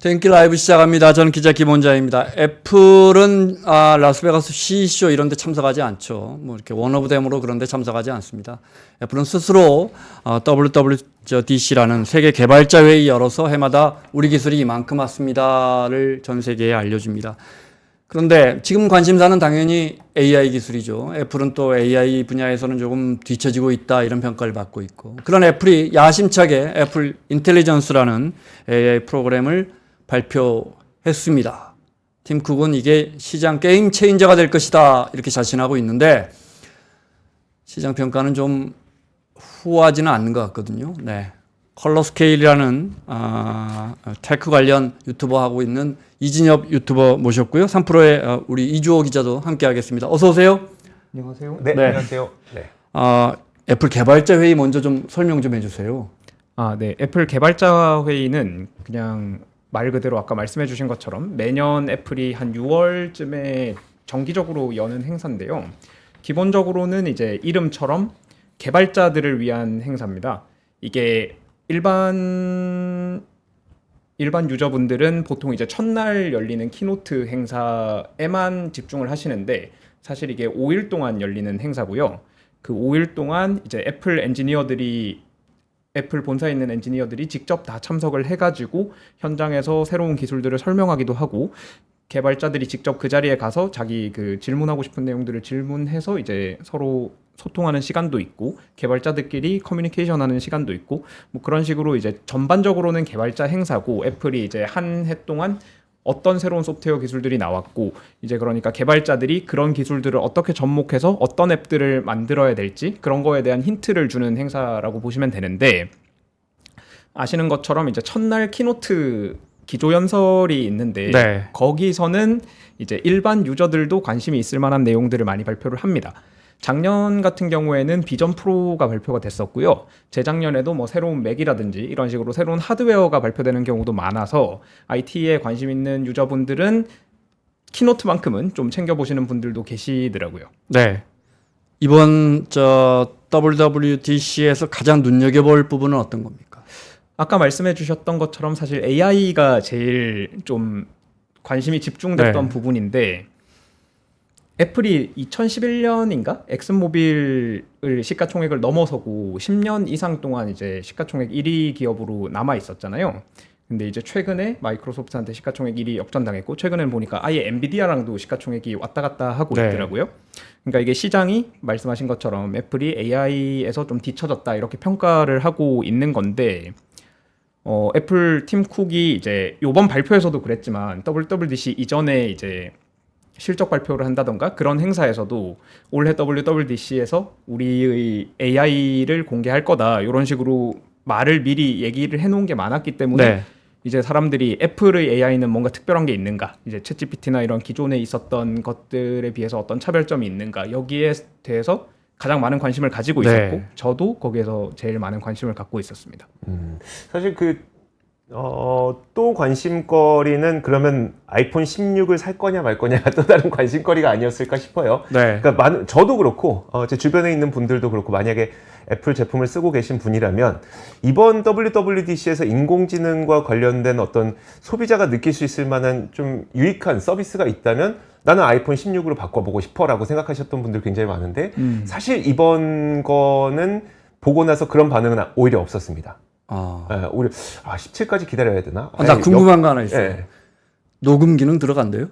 땡기 라이브 시작합니다. 저는 기자 김원자입니다. 애플은 라스베가스 CEC쇼 이런 데 참석하지 않죠. 뭐 이렇게 원 오브 댐으로 그런 데 참석하지 않습니다. 애플은 스스로 WWDC라는 세계 개발자 회의 열어서 해마다 우리 기술이 이만큼 왔습니다를 전 세계에 알려줍니다. 그런데 지금 관심사는 당연히 AI 기술이죠. 애플은 또 AI 분야에서는 조금 뒤처지고 있다 이런 평가를 받고 있고, 그런 애플이 야심차게 애플 인텔리전스라는 AI 프로그램을 발표했습니다. 팀 쿡은 이게 시장 게임 체인저가 될 것이다 이렇게 자신하고 있는데, 시장 평가는 좀 후하지는 않는 것 같거든요. 네. 컬러 스케일이라는 테크 관련 유튜버 하고 있는 이진엽 유튜버 모셨고요. 3프로의 우리 이주호 기자도 함께 하겠습니다. 어서 오세요. 안녕하세요. 네. 안녕하세요. 네. 애플 개발자 회의 먼저 좀 설명 좀 해주세요. 네. 애플 개발자 회의는 그냥 말 그대로 아까 말씀해 주신 것처럼 매년 애플이 한 6월쯤에 정기적으로 여는 행사인데요. 기본적으로는 이제 이름처럼 개발자들을 위한 행사입니다. 이게 일반 유저분들은 보통 이제 첫날 열리는 키노트 행사에만 집중을 하시는데, 사실 이게 5일 동안 열리는 행사고요. 그 5일 동안 이제 애플 본사에 있는 엔지니어들이 직접 다 참석을 해가지고 현장에서 새로운 기술들을 설명하기도 하고, 개발자들이 직접 그 자리에 가서 자기 그 질문하고 싶은 내용들을 질문해서 이제 서로 소통하는 시간도 있고, 개발자들끼리 커뮤니케이션하는 시간도 있고, 뭐 그런 식으로 이제 전반적으로는 개발자 행사고, 애플이 이제 한 해 동안 어떤 새로운 소프트웨어 기술들이 나왔고, 이제 그러니까 개발자들이 그런 기술들을 어떻게 접목해서 어떤 앱들을 만들어야 될지 그런 거에 대한 힌트를 주는 행사라고 보시면 되는데, 아시는 것처럼 이제 첫날 키노트 기조연설이 있는데, 네. 거기서는 이제 일반 유저들도 관심이 있을 만한 내용들을 많이 발표를 합니다. 작년 같은 경우에는 비전 프로가 발표가 됐었고요. 재작년에도 뭐 새로운 맥이라든지 이런 식으로 새로운 하드웨어가 발표되는 경우도 많아서 IT에 관심 있는 유저분들은 키노트만큼은 좀 챙겨보시는 분들도 계시더라고요. 네. 이번 WWDC에서 가장 눈여겨볼 부분은 어떤 겁니까? 아까 말씀해 주셨던 것처럼 사실 AI가 제일 좀 관심이 집중됐던 부분인데, 애플이 2011년인가 엑슨모빌을 시가총액을 넘어서고 10년 이상 동안 이제 시가총액 1위 기업으로 남아 있었잖아요. 근데 이제 최근에 마이크로소프트한테 시가총액 1위 역전당했고, 최근에는 보니까 아예 엔비디아랑도 시가총액이 왔다 갔다 하고 있더라고요. 그러니까 이게 시장이 말씀하신 것처럼 애플이 AI에서 좀 뒤처졌다 이렇게 평가를 하고 있는 건데, 애플 팀 쿡이 이제 이번 발표에서도 그랬지만 WWDC 이전에 이제 실적 발표를 한다던가 그런 행사에서도 올해 WWDC에서 우리의 AI를 공개할 거다 이런 식으로 말을 미리 얘기를 해놓은 게 많았기 때문에 이제 사람들이 애플의 AI는 뭔가 특별한 게 있는가, 이제 챗GPT나 이런 기존에 있었던 것들에 비해서 어떤 차별점이 있는가, 여기에 대해서 가장 많은 관심을 가지고 있었고, 저도 거기에서 제일 많은 관심을 갖고 있었습니다. 사실 또 관심거리는 그러면 아이폰 16을 살 거냐 말 거냐가 또 다른 관심거리가 아니었을까 싶어요. 그러니까 저도 그렇고 제 주변에 있는 분들도 그렇고, 만약에 애플 제품을 쓰고 계신 분이라면 이번 WWDC에서 인공지능과 관련된 어떤 소비자가 느낄 수 있을 만한 좀 유익한 서비스가 있다면 나는 아이폰 16으로 바꿔보고 싶어 라고 생각하셨던 분들 굉장히 많은데, 사실 이번 거는 보고 나서 그런 반응은 오히려 없었습니다. 오히려 17까지 기다려야 되나? 나 궁금한 거 하나 있어요. 녹음 기능 들어간대요?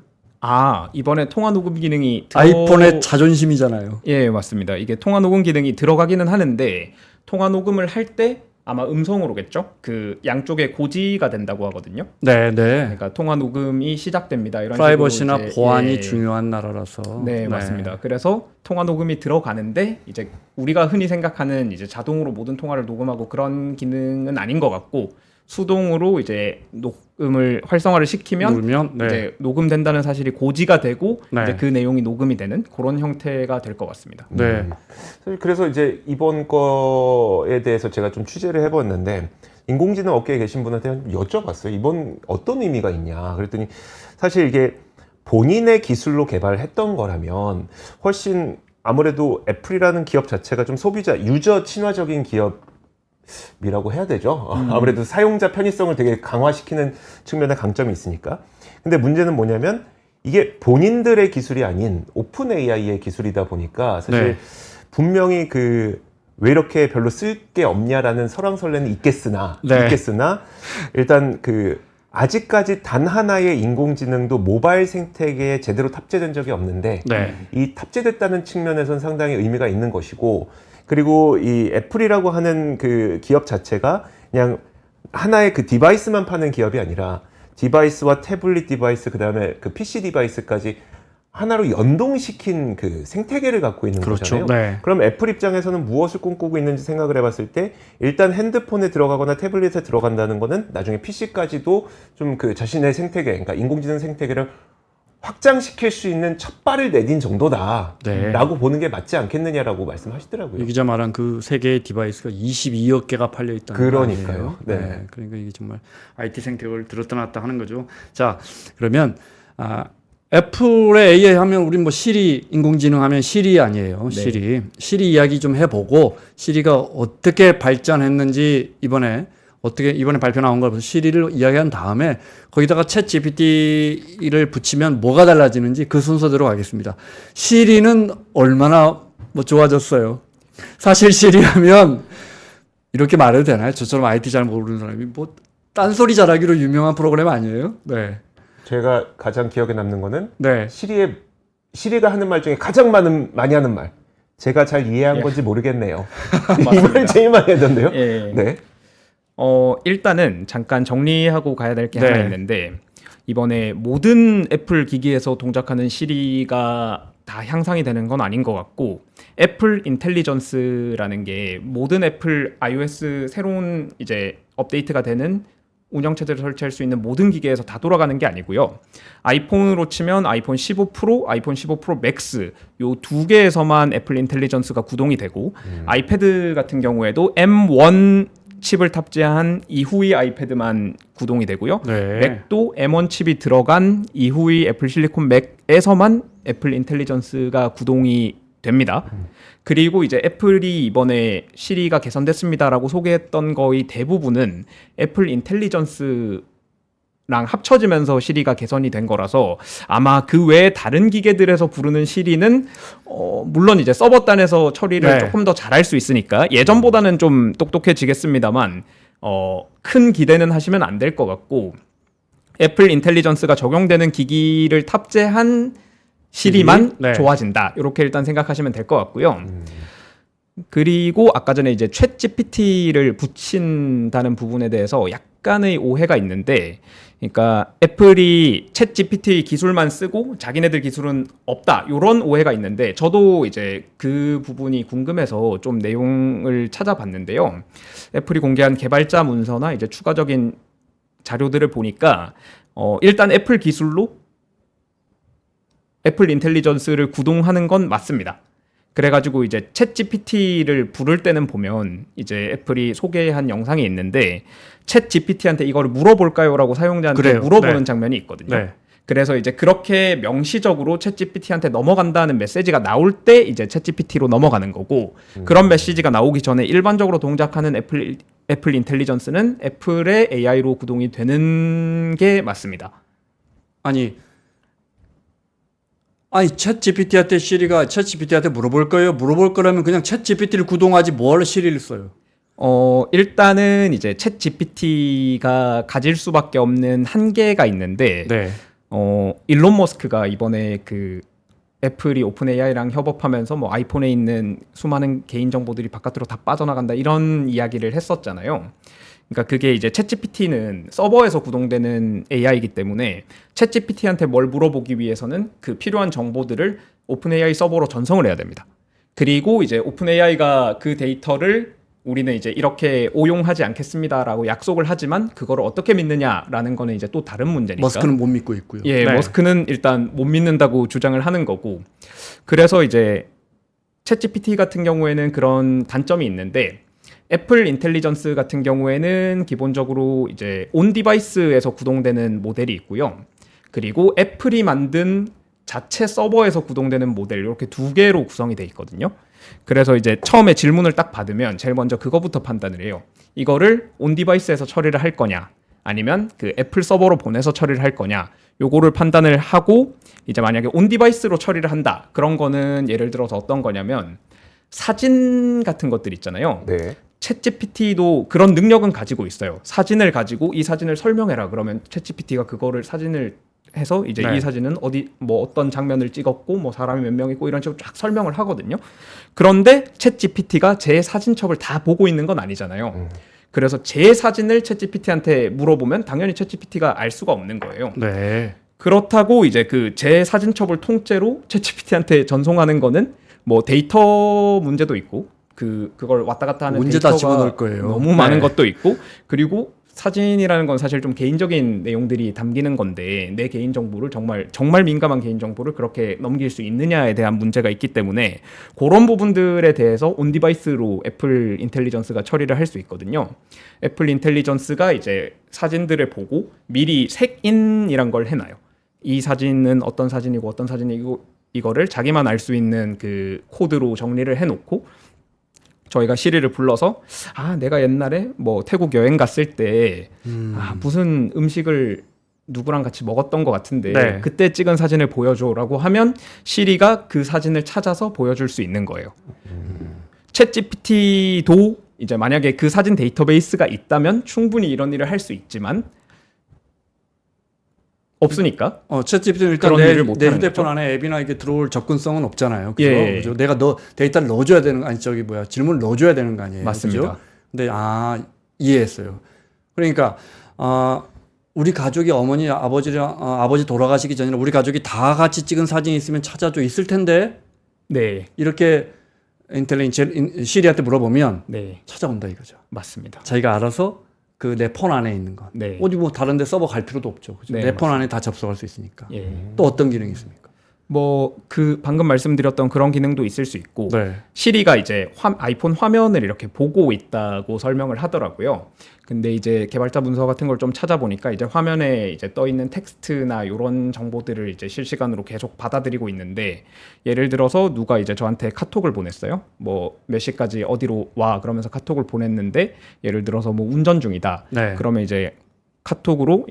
이번에 통화 녹음 기능이 아이폰의 자존심이잖아요. 예, 맞습니다. 이게 통화 녹음 기능이 들어가기는 하는데, 통화 녹음을 할 때 아마 음성으로겠죠? 그 양쪽에 고지가 된다고 하거든요. 그러니까 통화 녹음이 시작됩니다. 이런 프라이버시나 식으로 보안이 중요한 나라라서. 네, 맞습니다. 그래서 통화 녹음이 들어가는데, 이제 우리가 흔히 생각하는 이제 자동으로 모든 통화를 녹음하고 그런 기능은 아닌 것 같고, 수동으로 이제 녹음을 활성화를 시키면 이제 녹음된다는 사실이 고지가 되고 이제 그 내용이 녹음이 되는 그런 형태가 될 것 같습니다. 그래서 이제 이번 거에 대해서 제가 좀 취재를 해봤는데, 인공지능 업계에 계신 분한테 여쭤봤어요. 이번 어떤 의미가 있냐 그랬더니, 사실 이게 본인의 기술로 개발했던 거라면 훨씬 아무래도 애플이라는 기업 자체가 좀 소비자, 유저 친화적인 기업 미라고 해야 되죠. 아무래도 사용자 편의성을 되게 강화시키는 측면에 강점이 있으니까. 근데 문제는 뭐냐면 이게 본인들의 기술이 아닌 오픈 AI의 기술이다 보니까 사실 네. 분명히 왜 이렇게 별로 쓸 게 없냐라는 설왕설래는 있겠으나 일단 아직까지 단 하나의 인공지능도 모바일 생태계에 제대로 탑재된 적이 없는데 네. 이 탑재됐다는 측면에서는 상당히 의미가 있는 것이고, 그리고 이 애플이라고 하는 기업 자체가 그냥 하나의 디바이스만 파는 기업이 아니라 디바이스와 태블릿 디바이스, 그다음에 PC 디바이스까지 하나로 연동시킨 생태계를 갖고 있는 그렇죠. 거잖아요. 네. 그럼 애플 입장에서는 무엇을 꿈꾸고 있는지 생각을 해봤을 때 일단 핸드폰에 들어가거나 태블릿에 들어간다는 거는 나중에 PC까지도 좀 자신의 생태계, 그러니까 인공지능 생태계를 확장시킬 수 있는 첫 발을 내딘 정도다 네. 라고 보는 게 맞지 않겠느냐라고 말씀하시더라고요. 이 기자 말한 세 개의 디바이스가 22억 개가 팔려 있다는 그러니까요. 거 아니에요? 네. 그러니까 이게 정말 IT 생태계를 들었다 놨다 하는 거죠. 자, 그러면 애플의 AI 하면 우리 시리 인공지능 하면 시리 아니에요. 네. 시리 이야기 좀 해보고 시리가 어떻게 발전했는지 이번에 발표 나온 걸 시리를 이야기한 다음에 거기다가 챗 GPT를 붙이면 뭐가 달라지는지 그 순서대로 가겠습니다. 시리는 얼마나 좋아졌어요. 사실 시리하면 이렇게 말해도 되나요? 저처럼 IT 잘 모르는 사람이 딴소리 잘하기로 유명한 프로그램 아니에요? 네. 제가 가장 기억에 남는 거는 네. 시리가 하는 말 중에 가장 많이 하는 말. 제가 잘 이해한 건지 모르겠네요. 이 말 제일 많이 하던데요. 예. 네. 일단은 잠깐 정리하고 가야 될 게 네. 하나 있는데, 이번에 모든 애플 기기에서 동작하는 시리가 다 향상이 되는 건 아닌 것 같고, 애플 인텔리전스라는 게 모든 애플 iOS 새로운 업데이트가 되는 운영체제를 설치할 수 있는 모든 기기에서 다 돌아가는 게 아니고요. 아이폰으로 치면 아이폰 15 프로, 아이폰 15 프로 맥스 요 두 개에서만 애플 인텔리전스가 구동이 되고, 아이패드 같은 경우에도 M1 칩을 탑재한 이후의 아이패드만 구동이 되고요. 네. 맥도 M1 칩이 들어간 이후의 애플 실리콘 맥에서만 애플 인텔리전스가 구동이 됩니다. 그리고 애플이 이번에 시리가 개선됐습니다라고 소개했던 거의 대부분은 애플 인텔리전스랑 합쳐지면서 시리가 개선이 된 거라서 아마 그 외에 다른 기계들에서 부르는 시리는 물론 서버단에서 처리를 네. 조금 더 잘할 수 있으니까 예전보다는 좀 똑똑해지겠습니다만 큰 기대는 하시면 안 될 것 같고, 애플 인텔리전스가 적용되는 기기를 탑재한 시리만 네. 좋아진다. 이렇게 일단 생각하시면 될 것 같고요. 그리고 아까 전에 챗 GPT를 붙인다는 부분에 대해서 약간의 오해가 있는데, 그러니까 애플이 챗 GPT 기술만 쓰고 자기네들 기술은 없다. 이런 오해가 있는데, 저도 그 부분이 궁금해서 좀 내용을 찾아봤는데요. 애플이 공개한 개발자 문서나 추가적인 자료들을 보니까 일단 애플 기술로 애플 인텔리전스를 구동하는 건 맞습니다. 그래가지고 챗 GPT를 부를 때는 보면 애플이 소개한 영상이 있는데 챗 GPT한테 이거를 물어볼까요라고 사용자한테 그래요. 물어보는 네. 장면이 있거든요. 네. 그래서 그렇게 명시적으로 챗 GPT한테 넘어간다는 메시지가 나올 때 챗 GPT로 넘어가는 거고, 그런 메시지가 나오기 전에 일반적으로 동작하는 애플 인텔리전스는 애플의 AI로 구동이 되는 게 맞습니다. 아니 챗 GPT한테 시리가 챗 GPT한테 물어볼 거예요. 물어볼 거라면 그냥 챗 GPT를 구동하지 뭐하러 시리를 써요. 일단은 챗 GPT가 가질 수밖에 없는 한계가 있는데, 네. 일론 머스크가 이번에 애플이 오픈 AI랑 협업하면서 아이폰에 있는 수많은 개인 정보들이 바깥으로 다 빠져나간다 이런 이야기를 했었잖아요. 그러니까 그게 챗 GPT는 서버에서 구동되는 AI이기 때문에 챗 GPT한테 뭘 물어보기 위해서는 그 필요한 정보들을 오픈 AI 서버로 전송을 해야 됩니다. 그리고 오픈 AI가 그 데이터를 우리는 이렇게 오용하지 않겠습니다라고 약속을 하지만 그거를 어떻게 믿느냐라는 거는 또 다른 문제니까. 머스크는 못 믿고 있고요. 예, 네. 머스크는 일단 못 믿는다고 주장을 하는 거고. 그래서 챗GPT 같은 경우에는 그런 단점이 있는데, 애플 인텔리전스 같은 경우에는 기본적으로 온 디바이스에서 구동되는 모델이 있고요. 그리고 애플이 만든 자체 서버에서 구동되는 모델, 이렇게 두 개로 구성이 돼 있거든요. 그래서 이제 처음에 질문을 딱 받으면 제일 먼저 그거부터 판단을 해요. 이거를 온 디바이스에서 처리를 할 거냐, 아니면 그 애플 서버로 보내서 처리를 할 거냐, 요거를 판단을 하고 이제 만약에 온 디바이스로 처리를 한다. 그런 거는 예를 들어서 어떤 거냐면 사진 같은 것들 있잖아요. 네. 챗GPT도 그런 능력은 가지고 있어요. 사진을 가지고 이 사진을 설명해라. 그러면 챗GPT가 그거를 사진을 해서 이제 네. 이 사진은 어디 뭐 어떤 장면을 찍었고 뭐 사람이 몇 명 있고 이런 식으로 쫙 설명을 하거든요. 그런데 챗GPT가 제 사진첩을 다 보고 있는 건 아니잖아요. 그래서 제 사진을 챗GPT한테 물어보면 당연히 챗GPT가 알 수가 없는 거예요. 네. 그렇다고 이제 그 제 사진첩을 통째로 챗GPT한테 전송하는 거는 뭐 데이터 문제도 있고 그걸 왔다 갔다 하는 문제 다 데이터가 집어넣을 거예요. 너무 많은 네. 것도 있고, 그리고 사진이라는 건 사실 좀 개인적인 내용들이 담기는 건데 내 개인 정보를 정말 민감한 개인 정보를 그렇게 넘길 수 있느냐에 대한 문제가 있기 때문에 그런 부분들에 대해서 온 디바이스로 애플 인텔리전스가 처리를 할 수 있거든요. 애플 인텔리전스가 이제 사진들을 보고 미리 색인이란 걸 해놔요. 이 사진은 어떤 사진이고 어떤 사진이고 이거를 자기만 알 수 있는 그 코드로 정리를 해놓고 저희가 시리를 불러서 내가 옛날에 뭐 태국 여행 갔을 때 무슨 음식을 누구랑 같이 먹었던 것 같은데 네. 그때 찍은 사진을 보여줘라고 하면 시리가 그 사진을 찾아서 보여줄 수 있는 거예요. 챗GPT도 이제 만약에 그 사진 데이터베이스가 있다면 충분히 이런 일을 할 수 있지만 없으니까. 챗GPT는 일단 그런 일을 내 못하는 휴대폰 거죠. 안에 앱이나 이렇게 들어올 접근성은 없잖아요. 그죠? 예. 그죠? 내가 데이터를 넣어줘야 되는 질문을 넣어줘야 되는 거 아니에요. 맞습니다. 그죠? 근데 이해했어요. 그러니까 우리 가족이 어머니 아버지 돌아가시기 전에 우리 가족이 다 같이 찍은 사진이 있으면 찾아줘 있을 텐데 네, 이렇게 시리한테 물어보면 네, 찾아온다 이거죠. 맞습니다. 자기가 알아서 그 내 폰 안에 있는 건 네. 어디 뭐 다른데 서버 갈 필요도 없죠. 그죠? 네, 내 폰 안에 다 접속할 수 있으니까. 예. 또 어떤 기능이 있습니까? 뭐 그 방금 말씀드렸던 그런 기능도 있을 수 있고 네. 시리가 이제 아이폰 화면을 이렇게 보고 있다고 설명을 하더라고요. 근데 이제 개발자 문서 같은 걸 좀 찾아보니까 이제 화면에 이제 떠 있는 텍스트나 이런 정보들을 이제 실시간으로 계속 받아들이고 있는데 예를 들어서 누가 이제 저한테 카톡을 보냈어요. 뭐 몇 시까지 어디로 와 그러면서 카톡을 보냈는데 예를 들어서 뭐 운전 중이다. 네. 그러면 이제 카톡으로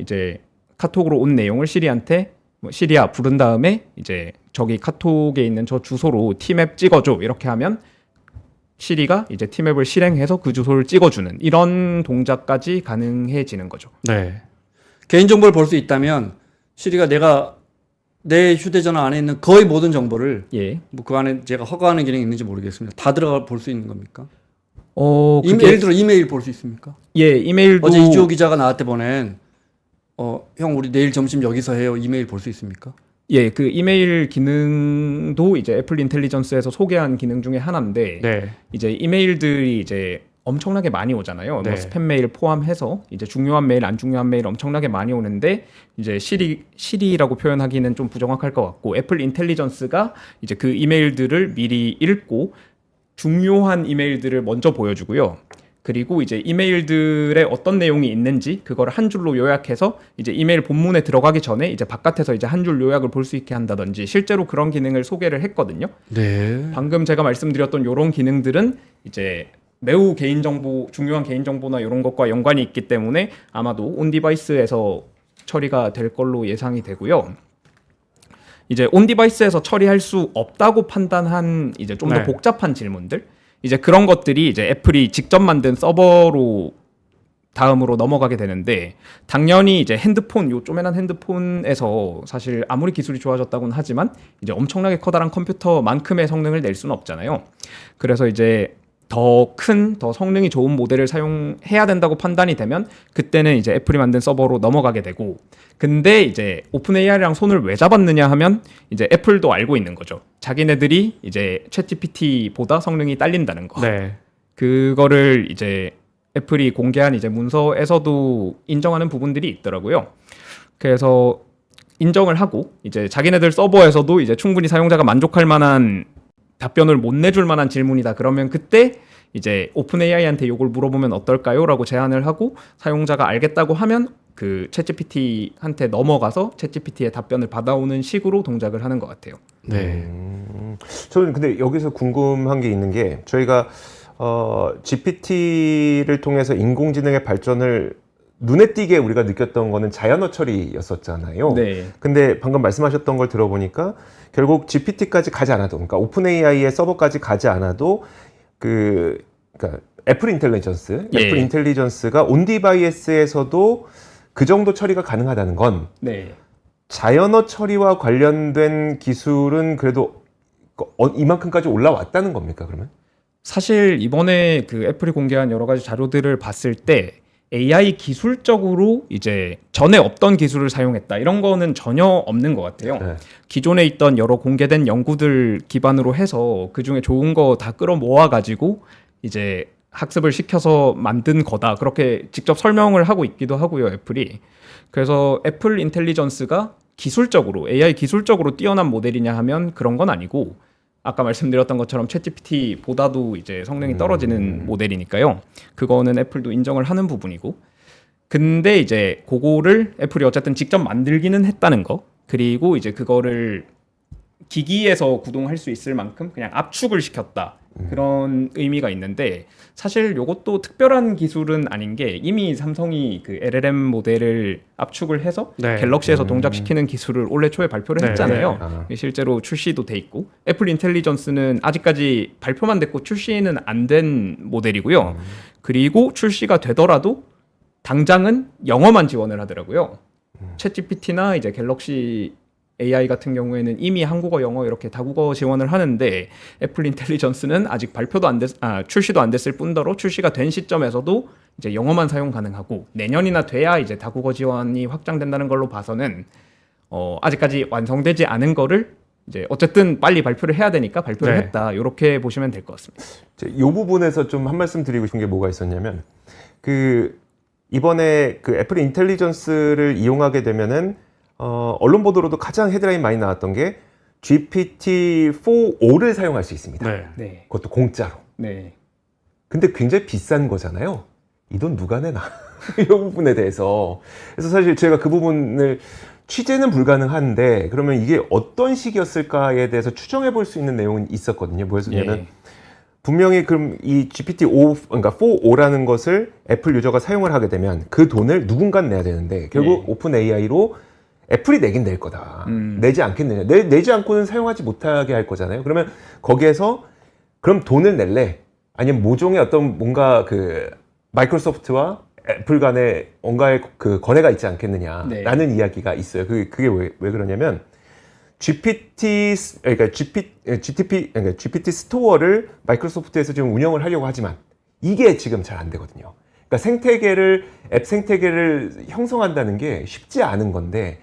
온 내용을 시리한테 시리아 부른 다음에 이제 저기 카톡에 있는 저 주소로 티맵 찍어줘 이렇게 하면 시리가 이제 티맵을 실행해서 그 주소를 찍어주는 이런 동작까지 가능해지는 거죠. 네. 개인정보를 볼 수 있다면 시리가 내가 내 휴대전화 안에 있는 거의 모든 정보를 예. 뭐 그 안에 제가 허가하는 기능이 있는지 모르겠습니다. 다 들어가 볼 수 있는 겁니까? 그게 예를 들어 이메일 볼 수 있습니까? 예, 이메일도 어제 이주호 기자가 나한테 보낸 형 우리 내일 점심 여기서 해요. 이메일 볼 수 있습니까? 예, 그 이메일 기능도 이제 애플 인텔리전스에서 소개한 기능 중에 하나인데 네. 이제 이메일들이 이제 엄청나게 많이 오잖아요. 네. 뭐 스팸 메일 포함해서 이제 중요한 메일, 안 중요한 메일 엄청나게 많이 오는데 이제 시리라고 표현하기는 좀 부정확할 것 같고 애플 인텔리전스가 이제 그 이메일들을 미리 읽고 중요한 이메일들을 먼저 보여주고요. 그리고 이제 이메일들의 어떤 내용이 있는지 그걸 한 줄로 요약해서 이제 이메일 본문에 들어가기 전에 이제 바깥에서 이제 한 줄 요약을 볼 수 있게 한다든지 실제로 그런 기능을 소개를 했거든요. 네. 방금 제가 말씀드렸던 이런 기능들은 이제 매우 중요한 개인정보나 이런 것과 연관이 있기 때문에 아마도 온 디바이스에서 처리가 될 걸로 예상이 되고요. 이제 온 디바이스에서 처리할 수 없다고 판단한 이제 좀 더 네. 복잡한 질문들, 이제 그런 것들이 이제 애플이 직접 만든 서버로 다음으로 넘어가게 되는데 당연히 이제 요 쪼매난 핸드폰에서 사실 아무리 기술이 좋아졌다고는 하지만 이제 엄청나게 커다란 컴퓨터만큼의 성능을 낼 수는 없잖아요. 그래서 이제 더 성능이 좋은 모델을 사용해야 된다고 판단이 되면 그때는 이제 애플이 만든 서버로 넘어가게 되고, 근데 이제 오픈 AI랑 손을 왜 잡았느냐 하면 이제 애플도 알고 있는 거죠. 자기네들이 이제 챗GPT보다 성능이 딸린다는 거. 네. 그거를 이제 애플이 공개한 이제 문서에서도 인정하는 부분들이 있더라고요. 그래서 인정을 하고 이제 자기네들 서버에서도 이제 충분히 사용자가 만족할 만한 답변을 못 내줄 만한 질문이다. 그러면 그때 이제 오픈 AI한테 이걸 물어보면 어떨까요? 라고 제안을 하고 사용자가 알겠다고 하면 그 챗GPT한테 넘어가서 챗GPT의 답변을 받아오는 식으로 동작을 하는 것 같아요. 네. 저는 근데 여기서 궁금한 게 있는 게 저희가 GPT를 통해서 인공지능의 발전을 눈에 띄게 우리가 느꼈던 거는 자연어 처리였었잖아요. 네. 근데 방금 말씀하셨던 걸 들어보니까 결국 GPT까지 가지 않아도, 그러니까 오픈 AI의 서버까지 가지 않아도 그러니까 애플 인텔리전스가 온 디바이스에서도 그 정도 처리가 가능하다는 건 네. 자연어 처리와 관련된 기술은 그래도 이만큼까지 올라왔다는 겁니까, 그러면? 사실 이번에 그 애플이 공개한 여러 가지 자료들을 봤을 때 AI 기술적으로 이제 전에 없던 기술을 사용했다 이런 거는 전혀 없는 것 같아요. 네. 기존에 있던 여러 공개된 연구들 기반으로 해서 그 중에 좋은 거 다 끌어모아 가지고 이제 학습을 시켜서 만든 거다 그렇게 직접 설명을 하고 있기도 하고요, 애플이. 그래서 애플 인텔리전스가 기술적으로 AI 기술적으로 뛰어난 모델이냐 하면 그런 건 아니고 아까 말씀드렸던 것처럼 챗GPT보다도 이제 성능이 떨어지는 모델이니까요. 그거는 애플도 인정을 하는 부분이고. 근데 이제 그거를 애플이 어쨌든 직접 만들기는 했다는 거. 그리고 이제 그거를 기기에서 구동할 수 있을 만큼 그냥 압축을 시켰다. 그런 의미가 있는데 사실 이것도 특별한 기술은 아닌 게 이미 삼성이 그 LLM 모델을 압축을 해서 네. 갤럭시에서 동작시키는 기술을 올해 초에 발표를 네. 했잖아요. 실제로 출시도 돼 있고 애플 인텔리전스는 아직까지 발표만 됐고 출시는 안 된 모델이고요. 그리고 출시가 되더라도 당장은 영어만 지원을 하더라고요. 챗GPT나 이제 갤럭시 AI 같은 경우에는 이미 한국어, 영어 이렇게 다국어 지원을 하는데 애플 인텔리전스는 아직 출시도 안 됐을 뿐더러 출시가 된 시점에서도 이제 영어만 사용 가능하고 내년이나 돼야 이제 다국어 지원이 확장된다는 걸로 봐서는 아직까지 완성되지 않은 거를 이제 어쨌든 빨리 발표를 해야 되니까 발표를 네. 했다. 이렇게 보시면 될 것 같습니다. 이 부분에서 좀 한 말씀 드리고 싶은 게 뭐가 있었냐면 이번에 그 애플 인텔리전스를 이용하게 되면은 언론 보도로도 가장 헤드라인 많이 나왔던 게 GPT-4O를 사용할 수 있습니다. 네. 네. 그것도 공짜로. 네. 근데 굉장히 비싼 거잖아요. 이 돈 누가 내나? 이 부분에 대해서. 그래서 사실 제가 그 부분을 취재는 불가능한데 그러면 이게 어떤 식이었을까에 대해서 추정해 볼 수 있는 내용은 있었거든요. 뭐였냐면 예. 분명히 그럼 이 GPT-5, 그러니까 4O라는 것을 애플 유저가 사용을 하게 되면 그 돈을 누군가 내야 되는데 결국 오픈 AI로 애플이 내긴 낼 거다. 내지 않겠느냐. 내지 않고는 사용하지 못하게 할 거잖아요. 그러면 거기에서 그럼 돈을 낼래? 아니면 모종의 어떤 뭔가 그 마이크로소프트와 애플 간에 뭔가의 그 거래가 있지 않겠느냐라는 이야기가 있어요. 그게 왜 그러냐면 GPT 스토어를 마이크로소프트에서 지금 운영을 하려고 하지만 이게 지금 잘 안 되거든요. 그러니까 앱 생태계를 형성한다는 게 쉽지 않은 건데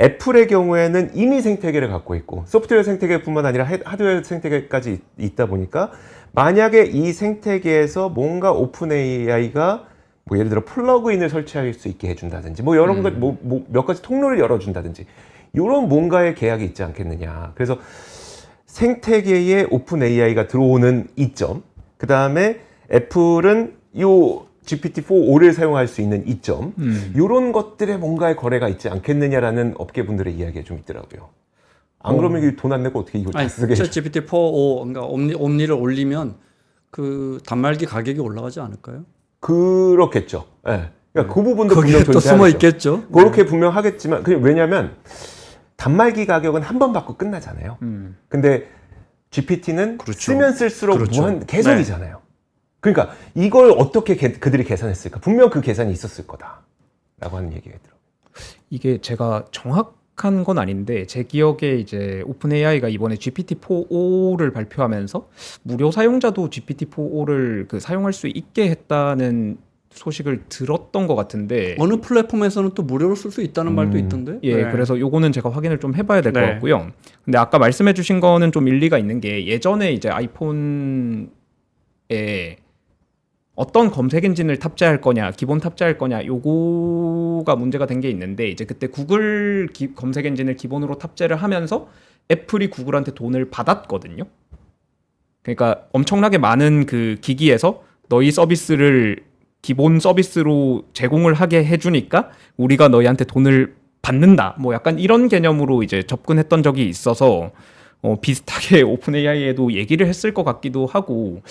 애플의 경우에는 이미 생태계를 갖고 있고 소프트웨어 생태계뿐만 아니라 하드웨어 생태계까지 있다 보니까 만약에 이 생태계에서 뭔가 오픈 AI가 뭐 예를 들어 플러그인을 설치할 수 있게 해준다든지 뭐 여러 몇 가지 통로를 열어준다든지 이런 뭔가의 계약이 있지 않겠느냐. 그래서 생태계에 오픈 AI가 들어오는 이점, 그 다음에 애플은 요 GPT-4O를 사용할 수 있는 이점, 이런 것들에 뭔가의 거래가 있지 않겠느냐라는 업계분들의 이야기가 좀 있더라고요. 안 그러면 이게 돈 안 내고 어떻게 이걸 다 쓰게? GPT-4o 그러니까 옴니를 올리면 그 단말기 가격이 올라가지 않을까요? 그렇겠죠. 예. 네. 그러니까 그 부분도 거기에 분명 또 존재하죠. 숨어 있겠죠. 그렇게 분명 하겠지만, 왜냐하면 단말기 가격은 한 번 받고 끝나잖아요. 근데 GPT는 그렇죠. 쓰면 쓸수록 그렇죠. 무한 계속이잖아요. 그러니까 이걸 어떻게 그들이 계산했을까? 분명 그 계산이 있었을 거다라고 하는 얘기가 있더라고요. 이게 제가 정확한 건 아닌데 제 기억에 이제 오픈 AI가 이번에 GPT-4O를 발표하면서 무료 사용자도 GPT-4O를 그 사용할 수 있게 했다는 소식을 들었던 것 같은데 어느 플랫폼에서는 또 무료로 쓸 수 있다는 말도 있던데. 예, 네. 그래서 요거는 제가 확인을 좀 해봐야 될 것 네. 같고요. 근데 아까 말씀해주신 거는 좀 일리가 있는 게 예전에 이제 아이폰에 어떤 검색 엔진을 탑재할 거냐, 기본 탑재할 거냐, 요거가 문제가 된 게 있는데 이제 그때 구글 검색 엔진을 기본으로 탑재를 하면서 애플이 구글한테 돈을 받았거든요. 그러니까 엄청나게 많은 그 기기에서 너희 서비스를 기본 서비스로 제공을 하게 해주니까 우리가 너희한테 돈을 받는다. 뭐 약간 이런 개념으로 이제 접근했던 적이 있어서 비슷하게 오픈 AI에도 얘기를 했을 것 같기도 하고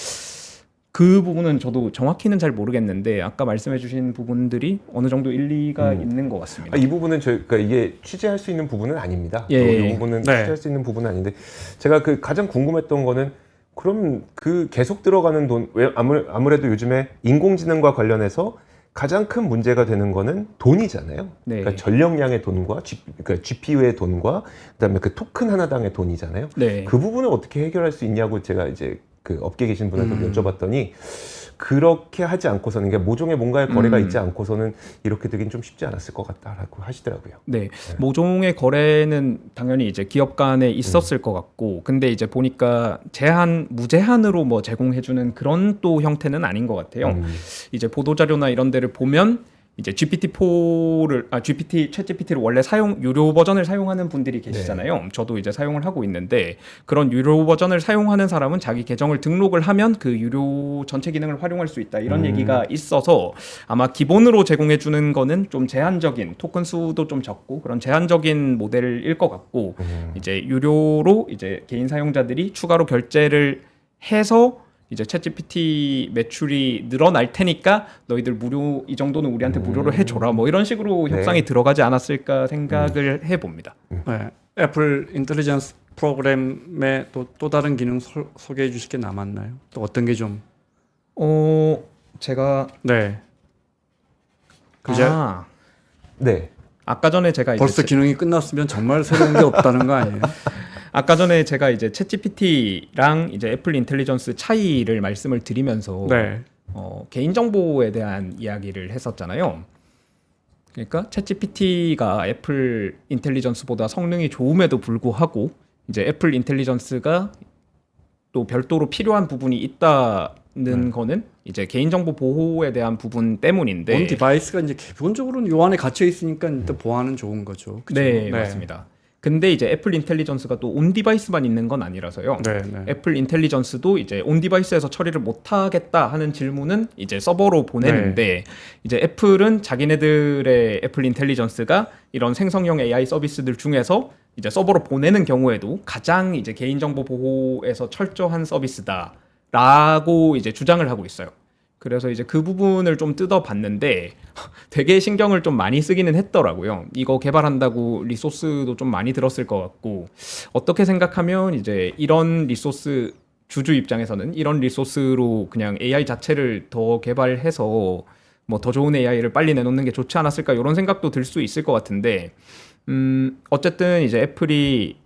그 부분은 저도 정확히는 잘 모르겠는데 아까 말씀해주신 부분들이 어느 정도 일리가 있는 것 같습니다. 이 부분은 그러니까 이게 취재할 수 있는 부분은 아닙니다. 예. 이 부분은 네. 취재할 수 있는 부분은 아닌데 제가 그 가장 궁금했던 거는 그럼 그 계속 들어가는 돈, 왜 아무래도 요즘에 인공지능과 관련해서 가장 큰 문제가 되는 거는 돈이잖아요. 네. 그러니까 전력량의 돈과 그러니까 GPU의 돈과 그다음에 그 토큰 하나당의 돈이잖아요. 네. 그 부분을 어떻게 해결할 수 있냐고 제가 이제 그 업계에 계신 분한테 여쭤봤더니 그렇게 하지 않고서는 그러니까 모종의 뭔가의 거래가 있지 않고서는 이렇게 되긴 좀 쉽지 않았을 것 같다라고 하시더라고요. 네, 모종의 거래는 당연히 이제 기업 간에 있었을 것 같고, 근데 이제 보니까 무제한으로 뭐 제공해주는 그런 또 형태는 아닌 것 같아요. 이제 보도자료나 이런 데를 보면 이제 챗GPT를 원래 유료 버전을 사용하는 분들이 계시잖아요. 네. 저도 이제 사용을 하고 있는데 그런 유료 버전을 사용하는 사람은 자기 계정을 등록을 하면 그 유료 전체 기능을 활용할 수 있다 이런 얘기가 있어서 아마 기본으로 제공해 주는 거는 좀 제한적인 토큰 수도 좀 적고 그런 제한적인 모델일 것 같고 이제 유료로 이제 개인 사용자들이 추가로 결제를 해서 이제 챗GPT 매출이 늘어날 테니까 너희들 무료 이 정도는 우리한테 무료로 해줘라 뭐 이런 식으로 협상이 들어가지 않았을까 생각을 해봅니다. 네. 애플 인텔리전스 프로그램의 또 다른 기능 소개해 주실 게 남았나요? 또 어떤 게 좀? 제가 네. 네. 아까 전에 제가 벌써 기능이 끝났으면 정말 새로운 게 없다는 거 아니에요? 아까 전에 제가 이제 챗GPT랑 이제 애플 인텔리전스 차이를 말씀을 드리면서 네. 개인 정보에 대한 이야기를 했었잖아요. 그러니까 챗GPT가 애플 인텔리전스보다 성능이 좋음에도 불구하고 이제 애플 인텔리전스가 또 별도로 필요한 부분이 있다는 거는 이제 개인정보 보호에 대한 부분 때문인데 온 디바이스가 이제 기본적으로는 요 안에 갇혀 있으니까 일단 보안은 좋은 거죠. 그죠? 네, 맞습니다. 근데 이제 애플 인텔리전스가 또 온 디바이스만 있는 건 아니라서요. 네. 애플 인텔리전스도 이제 온 디바이스에서 처리를 못 하겠다 하는 질문은 이제 서버로 보내는데 이제 애플은 자기네들의 애플 인텔리전스가 이런 생성형 AI 서비스들 중에서 이제 서버로 보내는 경우에도 가장 이제 개인정보 보호에서 철저한 서비스다라고 이제 주장을 하고 있어요. 그래서 이제 그 부분을 좀 뜯어봤는데 되게 신경을 좀 많이 쓰기는 했더라고요. 이거 개발한다고 리소스도 좀 많이 들었을 것 같고 어떻게 생각하면 이제 이런 리소스 주주 입장에서는 이런 리소스로 그냥 AI 자체를 더 개발해서 뭐 더 좋은 AI를 빨리 내놓는 게 좋지 않았을까 이런 생각도 들 수 있을 것 같은데 어쨌든 이제 애플이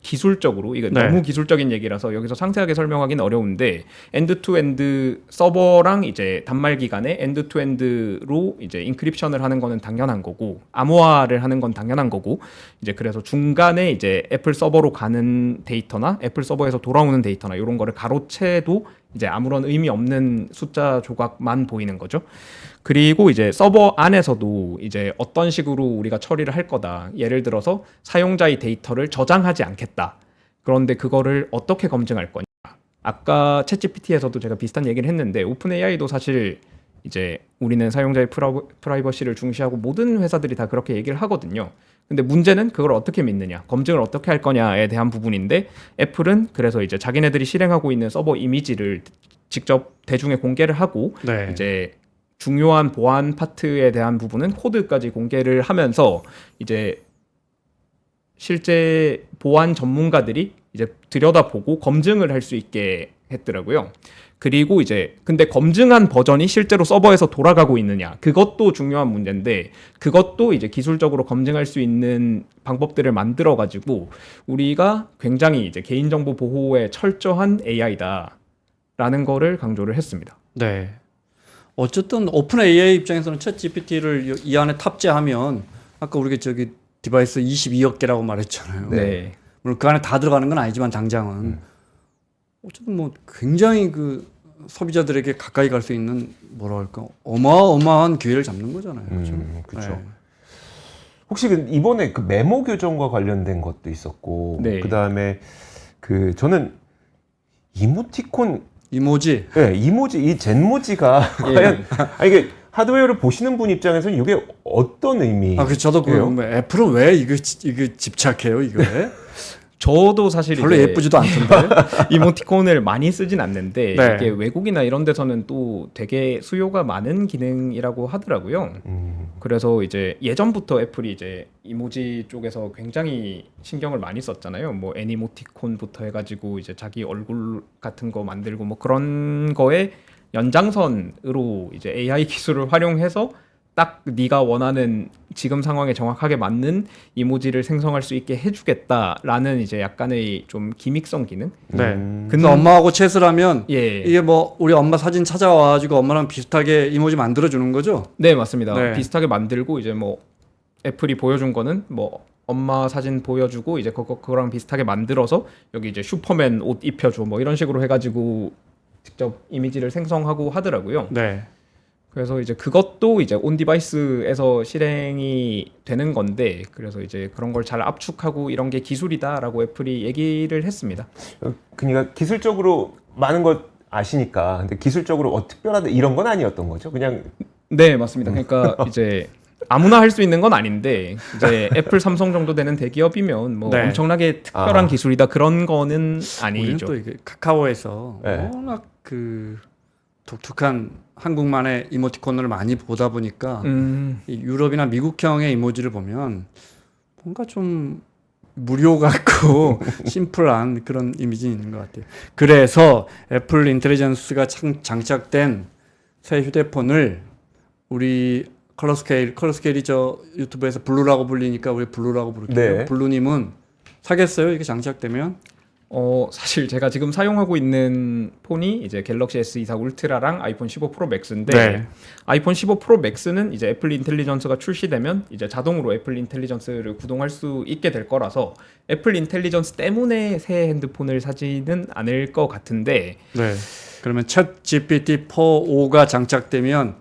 기술적으로 이거 너무 기술적인 얘기라서 여기서 상세하게 설명하기는 어려운데 엔드투엔드 서버랑 이제 단말기 간에 엔드투엔드로 이제 인크립션을 하는 거는 당연한 거고 암호화를 하는 건 당연한 거고 이제 그래서 중간에 이제 애플 서버로 가는 데이터나 애플 서버에서 돌아오는 데이터나 이런 거를 가로채도 이제 아무런 의미 없는 숫자 조각만 보이는 거죠. 그리고 이제 서버 안에서도 이제 어떤 식으로 우리가 처리를 할 거다. 예를 들어서 사용자의 데이터를 저장하지 않겠다. 그런데 그거를 어떻게 검증할 거냐. 아까 챗GPT에서도 제가 비슷한 얘기를 했는데 오픈 AI도 사실 이제 우리는 사용자의 프라이버시를 중시하고 모든 회사들이 다 그렇게 얘기를 하거든요. 근데 문제는 그걸 어떻게 믿느냐, 검증을 어떻게 할 거냐에 대한 부분인데 애플은 그래서 이제 자기네들이 실행하고 있는 서버 이미지를 직접 대중에 공개를 하고 이제 중요한 보안 파트에 대한 부분은 코드까지 공개를 하면서 이제 실제 보안 전문가들이 이제 들여다보고 검증을 할 수 있게 했더라고요. 그리고 이제 근데 검증한 버전이 실제로 서버에서 돌아가고 있느냐 그것도 중요한 문제인데 그것도 이제 기술적으로 검증할 수 있는 방법들을 만들어 가지고 우리가 굉장히 이제 개인정보 보호에 철저한 AI다라는 거를 강조를 했습니다. 네. 어쨌든 오픈 AI 입장에서는 챗GPT를 이 안에 탑재하면 아까 우리가 저기 디바이스 22억 개라고 말했잖아요. 네. 물론 그 안에 다 들어가는 건 아니지만 당장은 어쨌든 뭐 굉장히 그 소비자들에게 가까이 갈 수 있는 뭐랄까 어마어마한 기회를 잡는 거잖아요. 그렇죠. 네. 혹시 이번에 그 메모 교정과 관련된 것도 있었고 그 다음에 그 저는 이모지. 네, 이모지, 이 젠모지가 과연 이게 하드웨어를 보시는 분 입장에서는 이게 어떤 의미? 저도 그 애플은 왜 이거 집착해요 이거에? 저도 사실 별로 이제 예쁘지도 않던데. 이모티콘을 많이 쓰진 않는데 네. 이게 외국이나 이런 데서는 또 되게 수요가 많은 기능이라고 하더라고요. 그래서 이제 예전부터 애플이 이제 이모지 쪽에서 굉장히 신경을 많이 썼잖아요. 뭐 애니모티콘부터 해가지고 이제 자기 얼굴 같은 거 만들고 뭐 그런 거에 연장선으로 이제 AI 기술을 활용해서 딱 네가 원하는 지금 상황에 정확하게 맞는 이모지를 생성할 수 있게 해주겠다라는 이제 약간의 좀 기믹성 기능. 네. 음. 그래서 엄마하고 챗을 하면 예. 이게 뭐 우리 엄마 사진 찾아와가지고 엄마랑 비슷하게 이모지 만들어 주는 거죠? 네, 맞습니다. 네. 비슷하게 만들고 이제 뭐 애플이 보여준 거는 뭐 엄마 사진 보여주고 이제 그거랑 비슷하게 만들어서 여기 이제 슈퍼맨 옷 입혀줘 뭐 이런 식으로 해가지고 직접 이미지를 생성하고 하더라고요. 네. 그래서 이제 그것도 이제 온 디바이스에서 실행이 되는 건데 그래서 이제 그런 걸 잘 압축하고 이런 게 기술이다라고 애플이 얘기를 했습니다. 그러니까 기술적으로 많은 것 아시니까 근데 기술적으로 특별하다 이런 건 아니었던 거죠. 그냥 네, 맞습니다. 그러니까 이제 아무나 할 수 있는 건 아닌데 이제 애플, 삼성 정도 되는 대기업이면 뭐 네. 엄청나게 특별한 아. 기술이다 그런 거는 우리는 아니죠. 또 이게 카카오에서 네. 워낙 그 독특한 한국만의 이모티콘을 많이 보다 보니까 이 유럽이나 미국형의 이모지를 보면 뭔가 좀 무료 같고 심플한 그런 이미지 있는 것 같아요. 그래서 애플 인텔리전스가 장착된 새 휴대폰을 우리 컬러스케일이 저 유튜브에서 블루라고 불리니까 우리 블루라고 부를게요. 네. 블루님은 사겠어요? 이게 장착되면? 사실 제가 지금 사용하고 있는 폰이 이제 갤럭시 S24 울트라랑 아이폰 15 프로 맥스인데 네. 아이폰 15 프로 맥스는 이제 애플 인텔리전스가 출시되면 이제 자동으로 애플 인텔리전스를 구동할 수 있게 될 거라서 애플 인텔리전스 때문에 새 핸드폰을 사지는 않을 것 같은데 네. 그러면 챗 GPT-4.5가 장착되면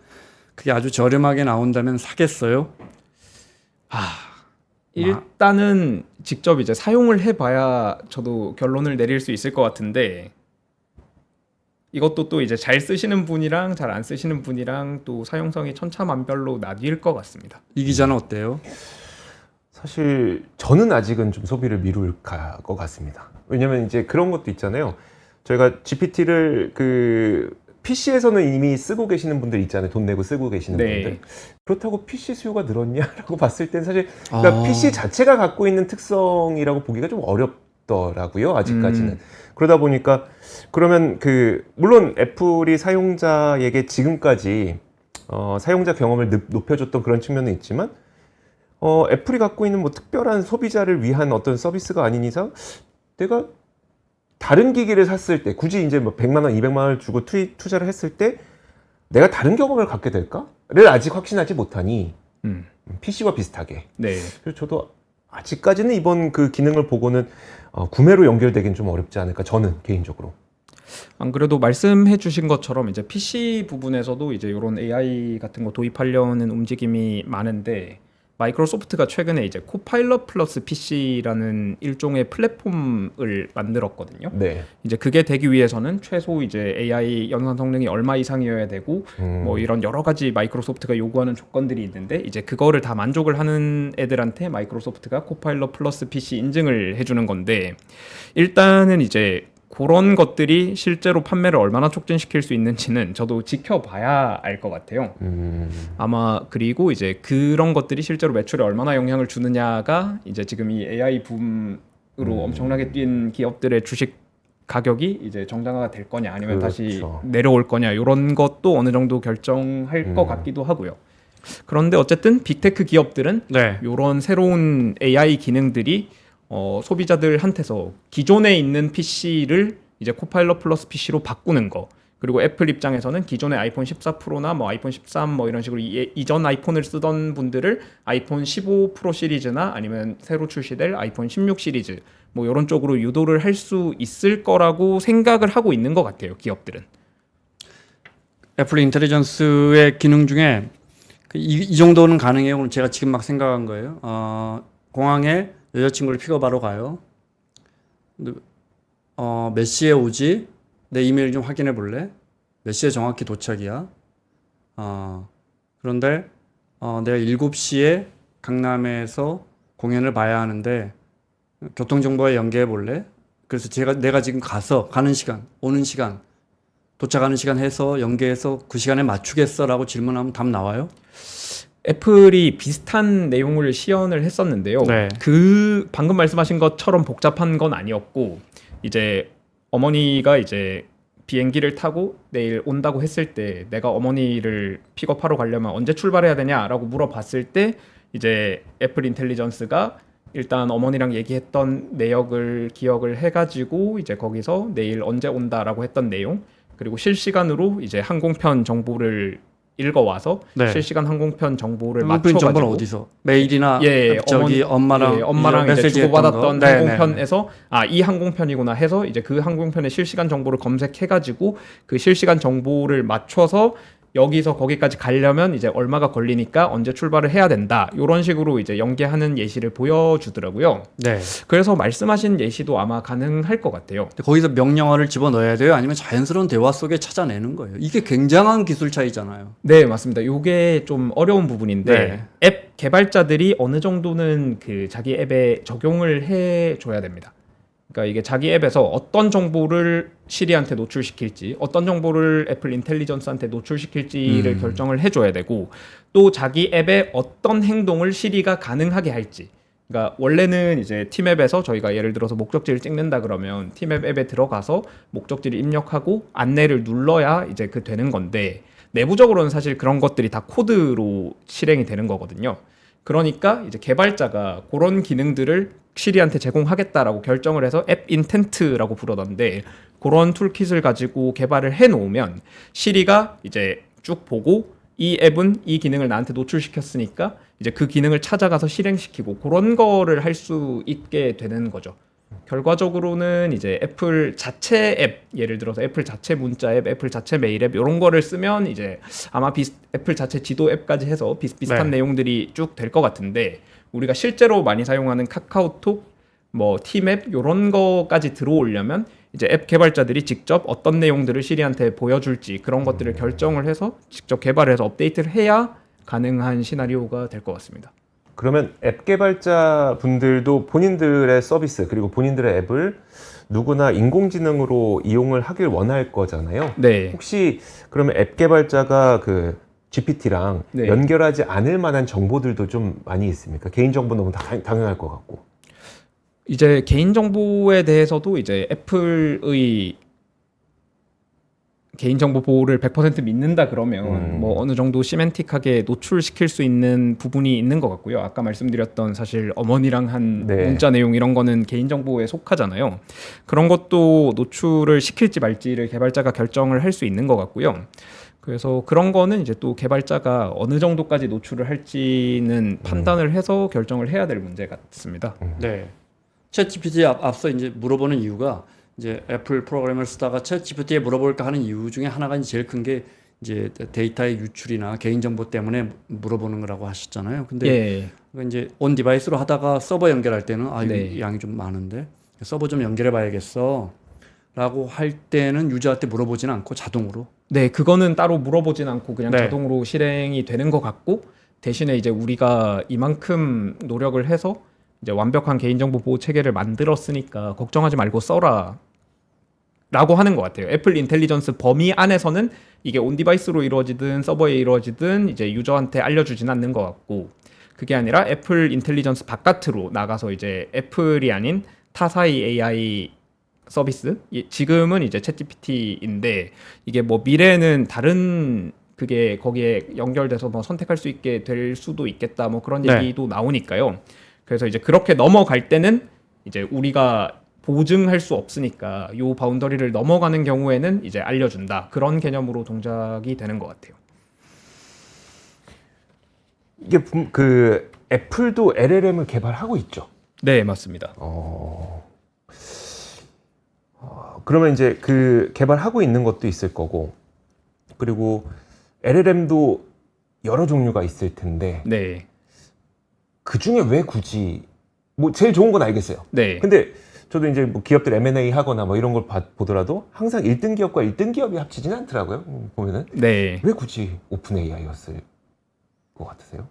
그게 아주 저렴하게 나온다면 사겠어요? 일단은 직접 이제 사용을 해봐야 저도 결론을 내릴 수 있을 것 같은데 이것도 또 이제 잘 쓰시는 분이랑 잘 안 쓰시는 분이랑 또 사용성이 천차만별로 나뉠 것 같습니다. 이 기자는 어때요? 사실 저는 아직은 좀 소비를 미룰 것 같습니다. 왜냐면 이제 그런 것도 있잖아요. 저희가 GPT를 PC에서는 이미 쓰고 계시는 분들 있잖아요. 돈 내고 쓰고 계시는 네. 분들. 그렇다고 PC 수요가 늘었냐라고 봤을 땐 사실 그러니까 PC 자체가 갖고 있는 특성이라고 보기가 좀 어렵더라고요. 아직까지는. 그러다 보니까 그러면 물론 애플이 사용자에게 지금까지 사용자 경험을 높여줬던 그런 측면은 있지만 애플이 갖고 있는 뭐 특별한 소비자를 위한 어떤 서비스가 아닌 이상 내가 다른 기기를 샀을 때 굳이 이제 뭐 100만 원, 200만 원을 주고 투자를 했을 때 내가 다른 경험을 갖게 될까를 아직 확신하지 못하니 PC와 비슷하게. 네. 그래서 저도 아직까지는 이번 그 기능을 보고는 구매로 연결되긴 좀 어렵지 않을까 저는 개인적으로. 안 그래도 말씀해 주신 것처럼 이제 PC 부분에서도 이제 이런 AI 같은 거 도입하려는 움직임이 많은데 마이크로소프트가 최근에 이제 코파일럿 플러스 PC라는 일종의 플랫폼을 만들었거든요. 네. 이제 그게 되기 위해서는 최소 이제 AI 연산 성능이 얼마 이상이어야 되고 뭐 이런 여러 가지 마이크로소프트가 요구하는 조건들이 있는데 이제 그거를 다 만족을 하는 애들한테 마이크로소프트가 코파일럿 플러스 PC 인증을 해주는 건데 일단은 이제 그런 것들이 실제로 판매를 얼마나 촉진시킬 수 있는지는 저도 지켜봐야 알 것 같아요. 아마 그리고 이제 그런 것들이 실제로 매출에 얼마나 영향을 주느냐가 이제 지금 이 AI 붐으로 엄청나게 뛴 기업들의 주식 가격이 이제 정상화가 될 거냐 아니면 그렇죠. 다시 내려올 거냐 이런 것도 어느 정도 결정할 것 같기도 하고요. 그런데 어쨌든 빅테크 기업들은 네. 이런 새로운 AI 기능들이 소비자들한테서 기존에 있는 PC를 이제 코파일럿 플러스 PC로 바꾸는 거 그리고 애플 입장에서는 기존의 아이폰 14 프로나 뭐 아이폰 13 뭐 이런 식으로 이전 아이폰을 쓰던 분들을 아이폰 15 프로 시리즈나 아니면 새로 출시될 아이폰 16 시리즈 뭐 이런 쪽으로 유도를 할 수 있을 거라고 생각을 하고 있는 것 같아요. 기업들은. 애플 인텔리전스의 기능 중에 이 정도는 가능해요. 오늘 제가 지금 막 생각한 거예요. 공항에 여자친구를 픽업하러 가요. 근데, 몇 시에 오지? 내 이메일 좀 확인해 볼래? 몇 시에 정확히 도착이야? 그런데 내가 7시에 강남에서 공연을 봐야 하는데 교통 정보에 연계해 볼래? 그래서 내가 지금 가는 시간, 오는 시간, 도착하는 시간 해서 연계해서 그 시간에 맞추겠어라고 질문하면 답 나와요? 애플이 비슷한 내용을 시연을 했었는데요. 네. 그 방금 말씀하신 것처럼 복잡한 건 아니었고 이제 어머니가 이제 비행기를 타고 내일 온다고 했을 때 내가 어머니를 픽업하러 가려면 언제 출발해야 되냐라고 물어봤을 때 이제 애플 인텔리전스가 일단 어머니랑 얘기했던 내역을 기억을 해가지고 이제 거기서 내일 언제 온다라고 했던 내용 그리고 실시간으로 이제 항공편 정보를 읽어와서 네. 실시간 항공편 정보를 항공편 맞춰가지고 정보는 어디서? 메일이나 예, 저기 엄마랑 엄마랑 이제 메시지 주고받았던 했던 거? 항공편에서 이 항공편이구나 해서 이제 그 항공편의 실시간 정보를 검색해가지고 그 실시간 정보를 맞춰서 여기서 거기까지 가려면 이제 얼마가 걸리니까 언제 출발을 해야 된다. 이런 식으로 이제 연계하는 예시를 보여주더라고요. 네. 그래서 말씀하신 예시도 아마 가능할 것 같아요. 거기서 명령어를 집어넣어야 돼요? 아니면 자연스러운 대화 속에 찾아내는 거예요? 이게 굉장한 기술 차이잖아요. 네, 맞습니다. 이게 좀 어려운 부분인데 네. 앱 개발자들이 어느 정도는 그 자기 앱에 적용을 해줘야 됩니다. 그러니까 이게 자기 앱에서 어떤 정보를 시리한테 노출시킬지, 어떤 정보를 애플 인텔리전스한테 노출시킬지를 결정을 해줘야 되고, 또 자기 앱에 어떤 행동을 시리가 가능하게 할지. 그러니까 원래는 이제 팀앱에서 저희가 예를 들어서 목적지를 찍는다 그러면 팀앱 앱에 들어가서 목적지를 입력하고 안내를 눌러야 이제 그 되는 건데 내부적으로는 사실 그런 것들이 다 코드로 실행이 되는 거거든요. 그러니까 이제 개발자가 그런 기능들을 시리한테 제공하겠다라고 결정을 해서 앱 인텐트라고 부르던데 그런 툴킷을 가지고 개발을 해 놓으면 시리가 이제 쭉 보고 이 앱은 이 기능을 나한테 노출시켰으니까 이제 그 기능을 찾아가서 실행시키고 그런 거를 할 수 있게 되는 거죠. 결과적으로는 이제 애플 자체 앱, 예를 들어서 애플 자체 문자 앱, 애플 자체 메일 앱 이런 거를 쓰면 이제 아마 애플 자체 지도 앱까지 해서 비슷비슷한 네. 내용들이 쭉 될 것 같은데 우리가 실제로 많이 사용하는 카카오톡, 뭐 팀앱 이런 거까지 들어오려면 이제 앱 개발자들이 직접 어떤 내용들을 시리한테 보여줄지 그런 것들을 결정을 해서 직접 개발해서 업데이트를 해야 가능한 시나리오가 될 것 같습니다. 그러면 앱 개발자 분들도 본인들의 서비스 그리고 본인들의 앱을 누구나 인공지능으로 이용을 하길 원할 거잖아요. 네. 혹시 그러면 앱 개발자가 그 GPT랑 네. 연결하지 않을 만한 정보들도 좀 많이 있습니까? 개인정보 너무 당연할 것 같고. 이제 개인정보에 대해서도 이제 애플의 개인정보 보호를 100% 믿는다 그러면 뭐 어느 정도 시멘틱하게 노출시킬 수 있는 부분이 있는 것 같고요. 아까 말씀드렸던 사실 어머니랑 한 네. 문자 내용 이런 거는 개인정보에 속하잖아요. 그런 것도 노출을 시킬지 말지를 개발자가 결정을 할 수 있는 것 같고요. 그래서 그런 거는 이제 또 개발자가 어느 정도까지 노출을 할지는 판단을 해서 결정을 해야 될 문제 같습니다. 네. 챗GPT 앞서 이제 물어보는 이유가 이제 애플 프로그램을 쓰다가 챗GPT에 물어볼까 하는 이유 중에 하나가 이제 제일 큰 게 이제 데이터의 유출이나 개인정보 때문에 물어보는 거라고 하셨잖아요. 근데 예. 이제 온 디바이스로 하다가 서버 연결할 때는 이거 네. 양이 좀 많은데 서버 좀 연결해 봐야겠어 라고 할 때는 유저한테 물어보지는 않고 자동으로 네, 그거는 따로 물어보진 않고 그냥 네. 자동으로 실행이 되는 것 같고 대신에 이제 우리가 이만큼 노력을 해서 이제 완벽한 개인정보 보호 체계를 만들었으니까 걱정하지 말고 써라 라고 하는 것 같아요. 애플 인텔리전스 범위 안에서는 이게 온 디바이스로 이루어지든 서버에 이루어지든 이제 유저한테 알려주진 않는 것 같고 그게 아니라 애플 인텔리전스 바깥으로 나가서 이제 애플이 아닌 타사의 AI 서비스 지금은 이제 챗GPT인데 이게 뭐 미래에는 다른 그게 거기에 연결돼서 뭐 선택할 수 있게 될 수도 있겠다 뭐 그런 네. 얘기도 나오니까요. 그래서 이제 그렇게 넘어갈 때는 이제 우리가 보증할 수 없으니까 요 바운더리를 넘어가는 경우에는 이제 알려준다 그런 개념으로 동작이 되는 것 같아요. 이게 그 애플도 LLM을 개발하고 있죠. 네, 맞습니다. 그러면 이제 그 개발하고 있는 것도 있을 거고, 그리고 LLM도 여러 종류가 있을 텐데, 네, 그 중에 왜 굳이, 뭐 제일 좋은 건 알겠어요. 네, 근데 저도 이제 뭐 기업들 M&A 하거나 뭐 이런 걸 보더라도 항상 1등 기업과 1등 기업이 합치지는 않더라고요. 보면은. 네. 왜 굳이 오픈 AI였을 것 같으세요?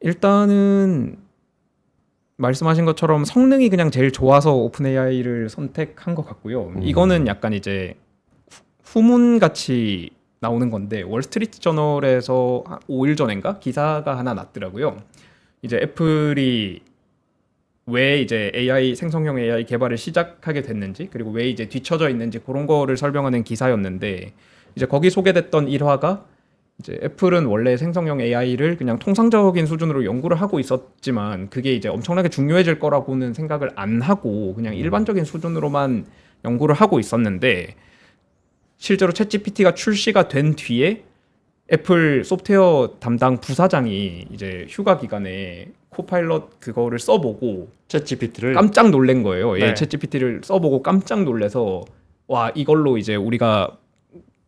일단은 말씀하신 것처럼 성능이 그냥 제일 좋아서 오픈 AI를 선택한 것 같고요. 이거는 약간 이제 후문 같이 나오는 건데 월스트리트 저널에서 한 5일 전인가 기사가 하나 났더라고요. 이제 애플이 왜 이제 AI 생성형 AI 개발을 시작하게 됐는지 그리고 왜 이제 뒤처져 있는지 그런 거를 설명하는 기사였는데 이제 거기 소개됐던 일화가 이제 애플은 원래 생성형 AI를 그냥 통상적인 수준으로 연구를 하고 있었지만 그게 이제 엄청나게 중요해질 거라고는 생각을 안 하고 그냥 일반적인 수준으로만 연구를 하고 있었는데 실제로 챗GPT가 출시가 된 뒤에 애플 소프트웨어 담당 부사장이 이제 휴가 기간에 코파일럿 그거를 써보고 챗GPT를 깜짝 놀란 거예요. 네. 챗GPT를 써보고 깜짝 놀래서 와 이걸로 이제 우리가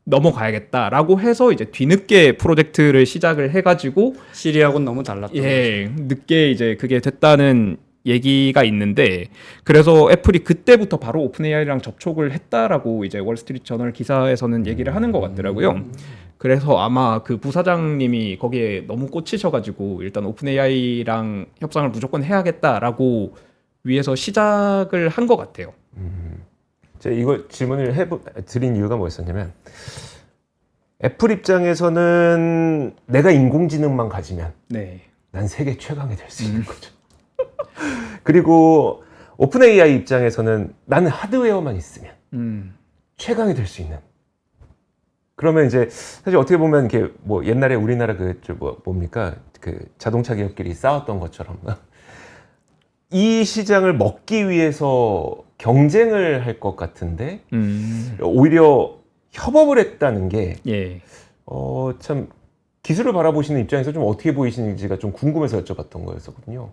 넘어가야겠다라고 해서 이제 뒤늦게 프로젝트를 시작을 해가지고 시리하고는 너무 달랐다. 늦게 이제 그게 됐다는 얘기가 있는데 그래서 애플이 그때부터 바로 오픈 AI랑 접촉을 했다라고 이제 월스트리트 저널 기사에서는 얘기를 하는 것 같더라고요. 그래서 아마 그 부사장님이 거기에 너무 꽂히셔가지고 일단 오픈 AI랑 협상을 무조건 해야겠다라고 위해서 시작을 한 것 같아요. 제가 이거 질문을 드린 이유가 뭐였었냐면 애플 입장에서는 내가 인공지능만 가지면 네. 난 세계 최강이 될 수 있는 거죠. 그리고 오픈 AI 입장에서는 나는 하드웨어만 있으면 최강이 될 수 있는. 그러면 이제 사실 어떻게 보면 이렇게 뭐 옛날에 우리나라 뭡니까 그 자동차 기업끼리 싸웠던 것처럼 이 시장을 먹기 위해서 경쟁을 할 것 같은데 오히려 협업을 했다는 게 예. 참 기술을 바라보시는 입장에서 좀 어떻게 보이시는지가 좀 궁금해서 여쭤봤던 거였었거든요.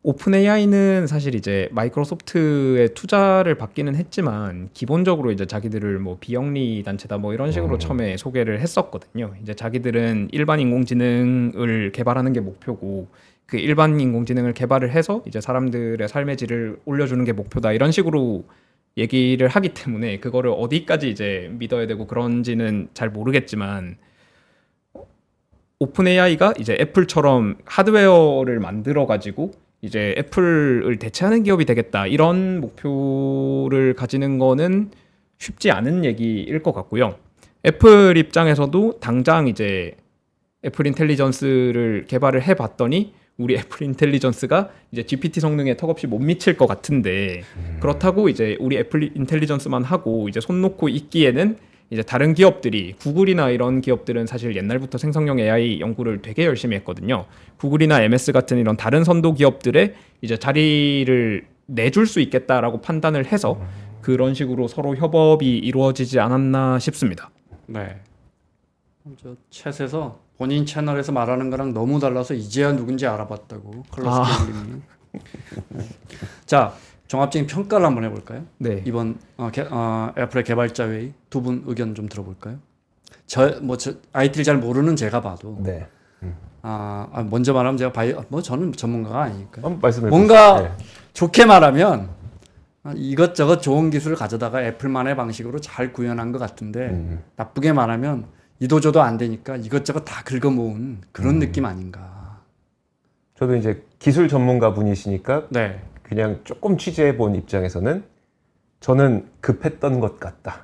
오픈 AI는 사실 이제 마이크로소프트의 투자를 받기는 했지만 기본적으로 이제 자기들을 뭐 비영리 단체다 뭐 이런 식으로 처음에 소개를 했었거든요. 이제 자기들은 일반 인공지능을 개발하는 게 목표고 그 일반 인공지능을 개발을 해서 이제 사람들의 삶의 질을 올려주는 게 목표다 이런 식으로 얘기를 하기 때문에 그거를 어디까지 이제 믿어야 되고 그런지는 잘 모르겠지만 오픈 AI가 이제 애플처럼 하드웨어를 만들어 가지고 이제 애플을 대체하는 기업이 되겠다 이런 목표를 가지는 거는 쉽지 않은 얘기일 것 같고요. 애플 입장에서도 당장 이제 애플 인텔리전스를 개발을 해봤더니 우리 애플 인텔리전스가 이제 GPT 성능에 턱없이 못 미칠 것 같은데 그렇다고 이제 우리 애플 인텔리전스만 하고 이제 손 놓고 있기에는 이제 다른 기업들이 구글이나 이런 기업들은 사실 옛날부터 생성형 AI 연구를 되게 열심히 했거든요. 구글이나 MS 같은 이런 다른 선도 기업들의 이제 자리를 내줄 수 있겠다라고 판단을 해서 그런 식으로 서로 협업이 이루어지지 않았나 싶습니다. 네. 저 챗에서 본인 채널에서 말하는 거랑 너무 달라서 이제야 누군지 알아봤다고 컬러스 게임님이. 자, 종합적인 평가를 한번 해볼까요? 네. 이번 애플의 개발자 회의 두 분 의견 좀 들어볼까요? 저 IT를 잘 모르는 제가 봐도 네. 먼저 말하면 제가 저는 전문가가 아니니까. 한번 말씀해 뭔가 보세요. 좋게 말하면 이것저것 좋은 기술을 가져다가 애플만의 방식으로 잘 구현한 것 같은데 나쁘게 말하면 이도저도 안 되니까 이것저것 다 긁어모은 그런 느낌 아닌가. 저도 이제 기술 전문가 분이시니까 네. 그냥 조금 취재해 본 입장에서는 저는 급했던 것 같다.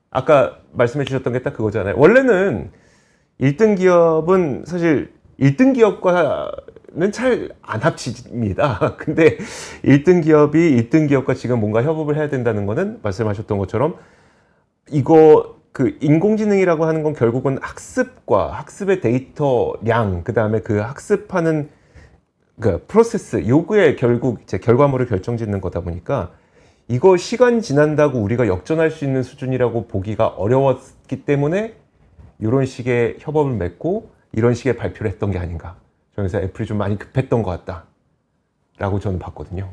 아까 말씀해 주셨던 게 딱 그거잖아요. 원래는 1등 기업은 사실 1등 기업과는 잘 안 합칩니다. 근데 1등 기업이 1등 기업과 지금 뭔가 협업을 해야 된다는 거는 말씀하셨던 것처럼 이거 그 인공지능이라고 하는 건 결국은 학습과 학습의 데이터량, 그 다음에 그 학습하는 그 프로세스, 요구에 결국 이제 결과물을 결정짓는 거다 보니까 이거 시간 지난다고 우리가 역전할 수 있는 수준이라고 보기가 어려웠기 때문에 이런 식의 협업을 맺고 이런 식의 발표를 했던 게 아닌가. 그래서 애플이 좀 많이 급했던 것 같다라고 저는 봤거든요.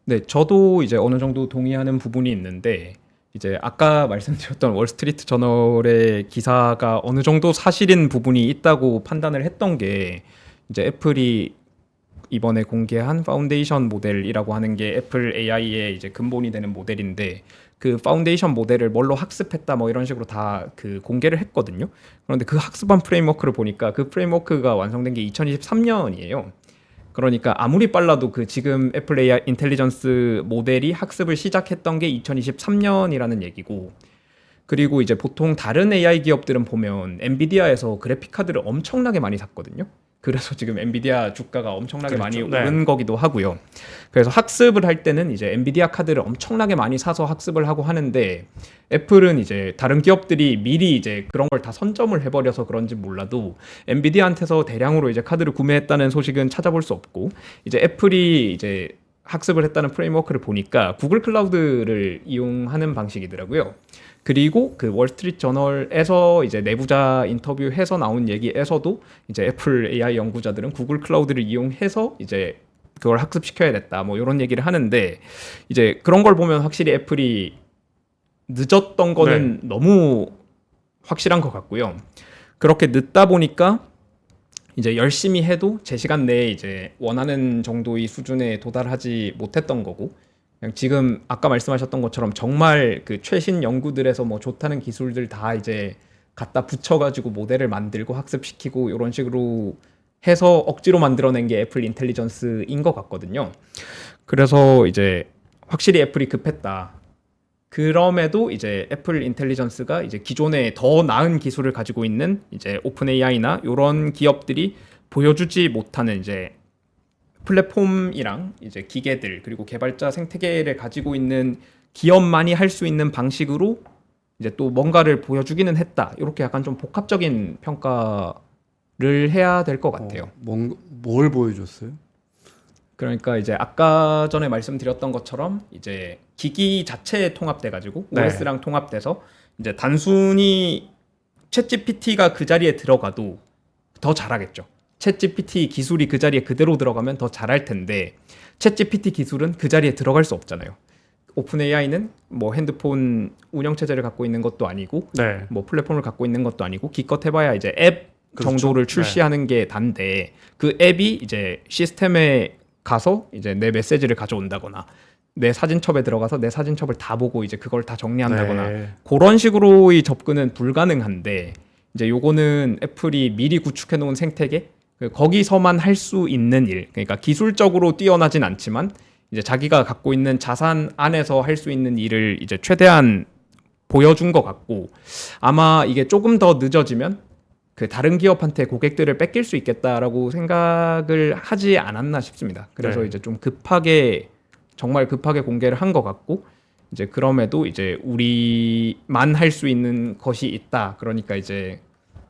네, 저도 이제 어느 정도 동의하는 부분이 있는데 이제 아까 말씀드렸던 월스트리트 저널의 기사가 어느 정도 사실인 부분이 있다고 판단을 했던 게 이제 애플이 이번에 공개한 파운데이션 모델이라고 하는 게 애플 AI의 이제 근본이 되는 모델인데 그 파운데이션 모델을 뭘로 학습했다 뭐 이런 식으로 다 그 공개를 했거든요. 그런데 그 학습한 프레임워크를 보니까 그 프레임워크가 완성된 게 2023년이에요. 그러니까 아무리 빨라도 그 지금 애플 AI 인텔리전스 모델이 학습을 시작했던 게 2023년이라는 얘기고, 그리고 이제 보통 다른 AI 기업들은 보면 엔비디아에서 그래픽 카드를 엄청나게 많이 샀거든요. 그래서 지금 엔비디아 주가가 엄청나게 많이 그렇죠. 네. 오른 거기도 하고요. 그래서 학습을 할 때는 이제 엔비디아 카드를 엄청나게 많이 사서 학습을 하고 하는데, 애플은 이제 다른 기업들이 미리 이제 그런 걸 다 선점을 해버려서 그런지 몰라도 엔비디아한테서 대량으로 이제 카드를 구매했다는 소식은 찾아볼 수 없고, 이제 애플이 이제 학습을 했다는 프레임워크를 보니까 구글 클라우드를 이용하는 방식이더라고요. 그리고 그 월스트리트 저널에서 이제 내부자 인터뷰해서 나온 얘기에서도 이제 애플 AI 연구자들은 구글 클라우드를 이용해서 이제 그걸 학습시켜야 됐다, 뭐 이런 얘기를 하는데, 이제 그런 걸 보면 확실히 애플이 늦었던 거는 너무 확실한 것 같고요. 그렇게 늦다 보니까 이제 열심히 해도 제 시간 내에 이제 원하는 정도의 수준에 도달하지 못했던 거고, 그냥 지금 아까 말씀하셨던 것처럼 정말 그 최신 연구들에서 뭐 좋다는 기술들 다 이제 갖다 붙여가지고 모델을 만들고 학습시키고 이런 식으로 해서 억지로 만들어낸 게 애플 인텔리전스인 것 같거든요. 그래서 이제 확실히 애플이 급했다. 그럼에도 이제 애플 인텔리전스가 이제 기존에 더 나은 기술을 가지고 있는 이제 오픈 AI나 이런 기업들이 보여주지 못하는 이제 플랫폼이랑 이제 기계들, 그리고 개발자 생태계를 가지고 있는 기업만이 할 수 있는 방식으로 이제 또 뭔가를 보여주기는 했다. 이렇게 약간 좀 복합적인 평가를 해야 될 것 같아요. 뭘 보여줬어요? 그러니까 이제 아까 전에 말씀드렸던 것처럼 이제 기기 자체에 통합돼 가지고 네. OS랑 통합돼서 이제 단순히 챗GPT가 그 자리에 들어가도 더 잘하겠죠. 챗GPT 기술이 그 자리에 그대로 들어가면 더 잘할 텐데, 챗GPT 기술은 그 자리에 들어갈 수 없잖아요. 오픈 AI는 뭐 핸드폰 운영 체제를 갖고 있는 것도 아니고, 네. 뭐 플랫폼을 갖고 있는 것도 아니고, 기껏 해봐야 이제 앱 그렇죠. 정도를 출시하는 게 단데, 그 앱이 이제 시스템에 가서 이제 내 메시지를 가져온다거나, 내 사진첩에 들어가서 내 사진첩을 다 보고 이제 그걸 다 정리한다거나, 네. 그런 식으로의 접근은 불가능한데, 이제 요거는 애플이 미리 구축해 놓은 생태계, 거기서만 할 수 있는 일, 그러니까 기술적으로 뛰어나진 않지만 이제 자기가 갖고 있는 자산 안에서 할 수 있는 일을 이제 최대한 보여준 것 같고, 아마 이게 조금 더 늦어지면 그 다른 기업한테 고객들을 뺏길 수 있겠다라고 생각을 하지 않았나 싶습니다. 그래서 네. 이제 좀 급하게, 정말 급하게 공개를 한 것 같고, 이제 그럼에도 이제 우리만 할 수 있는 것이 있다. 그러니까 이제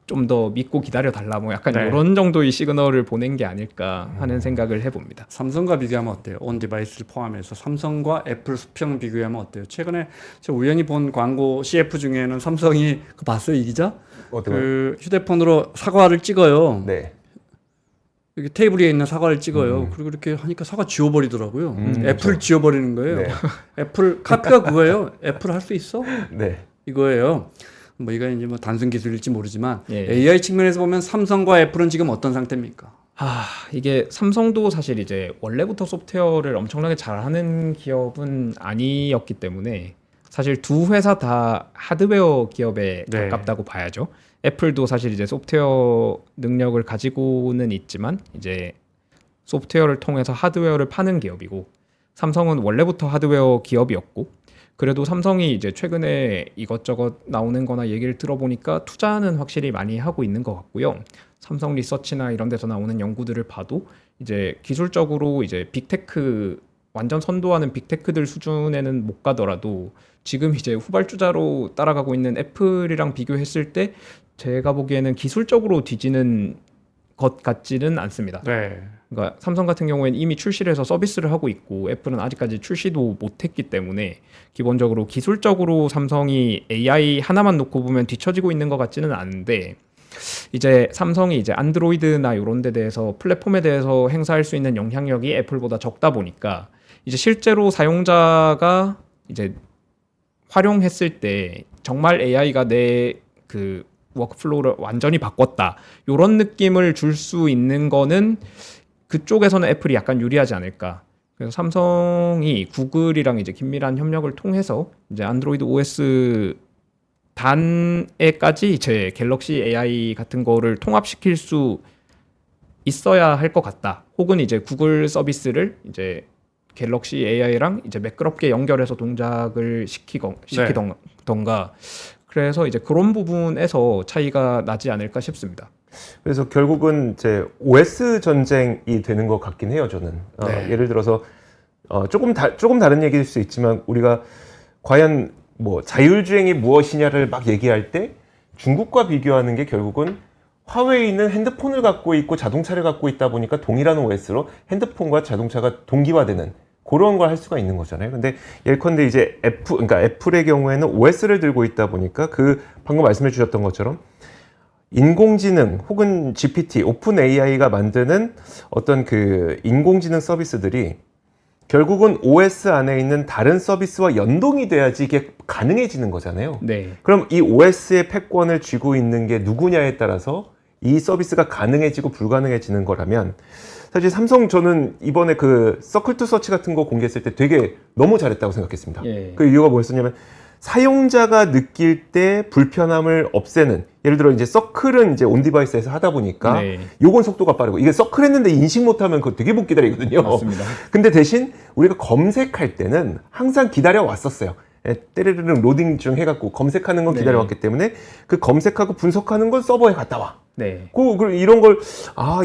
좀 더 믿고 기다려 달라, 뭐 약간 네. 이런 정도의 시그널을 보낸 게 아닐까 하는 생각을 해봅니다. 삼성과 비교하면 어때요? 온 디바이스를 포함해서 삼성과 애플 수평 비교하면 어때요? 최근에 제가 우연히 본 광고 CF 중에는 삼성이 그거 봤어요, 이 기자? 어떤 그 휴대폰으로 사과를 찍어요. 네. 여기 테이블 위에 있는 사과를 찍어요. 그리고 이렇게 하니까 사과 지워버리더라고요. 애플 그렇죠. 지워버리는 거예요. 네. 애플 카피가 그거예요. 애플 할 수 있어? 네. 이거예요. 뭐 이거 이제 뭐 단순 기술일지 모르지만 예. AI 측면에서 보면 삼성과 애플은 지금 어떤 상태입니까? 이게 삼성도 사실 이제 원래부터 소프트웨어를 엄청나게 잘하는 기업은 아니었기 때문에 사실 두 회사 다 하드웨어 기업에 네. 가깝다고 봐야죠. 애플도 사실 이제 소프트웨어 능력을 가지고는 있지만 이제 소프트웨어를 통해서 하드웨어를 파는 기업이고, 삼성은 원래부터 하드웨어 기업이었고, 그래도 삼성이 이제 최근에 이것저것 나오는 거나 얘기를 들어보니까 투자는 확실히 많이 하고 있는 것 같고요. 삼성 리서치나 이런 데서 나오는 연구들을 봐도 이제 기술적으로 이제 빅테크, 완전 선도하는 빅테크들 수준에는 못 가더라도 지금 이제 후발주자로 따라가고 있는 애플이랑 비교했을 때 제가 보기에는 기술적으로 뒤지는 것 같지는 않습니다. 네. 그러니까 삼성 같은 경우에는 이미 출시를 해서 서비스를 하고 있고, 애플은 아직까지 출시도 못했기 때문에 기본적으로 기술적으로 삼성이 AI 하나만 놓고 보면 뒤처지고 있는 것 같지는 않은데, 이제 삼성이 이제 안드로이드나 이런 데 대해서 플랫폼에 대해서 행사할 수 있는 영향력이 애플보다 적다 보니까 이제 실제로 사용자가 이제 활용했을 때 정말 AI가 내 그 워크플로우를 완전히 바꿨다, 이런 느낌을 줄 수 있는 거는 그쪽에서는 애플이 약간 유리하지 않을까. 그래서 삼성이 구글이랑 이제 긴밀한 협력을 통해서 이제 안드로이드 OS 단에까지 이제 갤럭시 AI 같은 거를 통합시킬 수 있어야 할 것 같다. 혹은 이제 구글 서비스를 이제 갤럭시 AI랑 이제 매끄럽게 연결해서 동작을 시키던가. 그래서 이제 그런 부분에서 차이가 나지 않을까 싶습니다. 그래서 결국은 이제 OS 전쟁이 되는 것 같긴 해요, 저는. 예를 들어서 조금 다른 얘기일 수 있지만 우리가 과연 뭐 자율주행이 무엇이냐를 막 얘기할 때 중국과 비교하는 게 결국은 화웨이는 핸드폰을 갖고 있고 자동차를 갖고 있다 보니까 동일한 OS로 핸드폰과 자동차가 동기화되는 그런 걸 할 수가 있는 거잖아요. 근데 예컨대 이제 그러니까 애플의 경우에는 OS를 들고 있다 보니까 그 방금 말씀해 주셨던 것처럼 인공지능 혹은 GPT, 오픈 AI가 만드는 어떤 그 인공지능 서비스들이 결국은 OS 안에 있는 다른 서비스와 연동이 돼야지 이게 가능해지는 거잖아요. 네. 그럼 이 OS의 패권을 쥐고 있는 게 누구냐에 따라서 이 서비스가 가능해지고 불가능해지는 거라면 사실 삼성 저는 이번에 그 서클 투 서치 같은 거 공개했을 때 되게 너무 잘했다고 생각했습니다. 예. 그 이유가 뭐였었냐면 사용자가 느낄 때 불편함을 없애는 예를 들어 이제 서클은 이제 온 디바이스에서 하다 보니까 네. 요건 속도가 빠르고 이게 서클 했는데 인식 못하면 그거 되게 못 기다리거든요. 맞습니다. 근데 대신 우리가 검색할 때는 항상 기다려 왔었어요. 때르르릉 로딩 중 해갖고 검색하는 건 기다려왔기 때문에 그 검색하고 분석하는 건 서버에 갔다 와. 네. 이런 걸,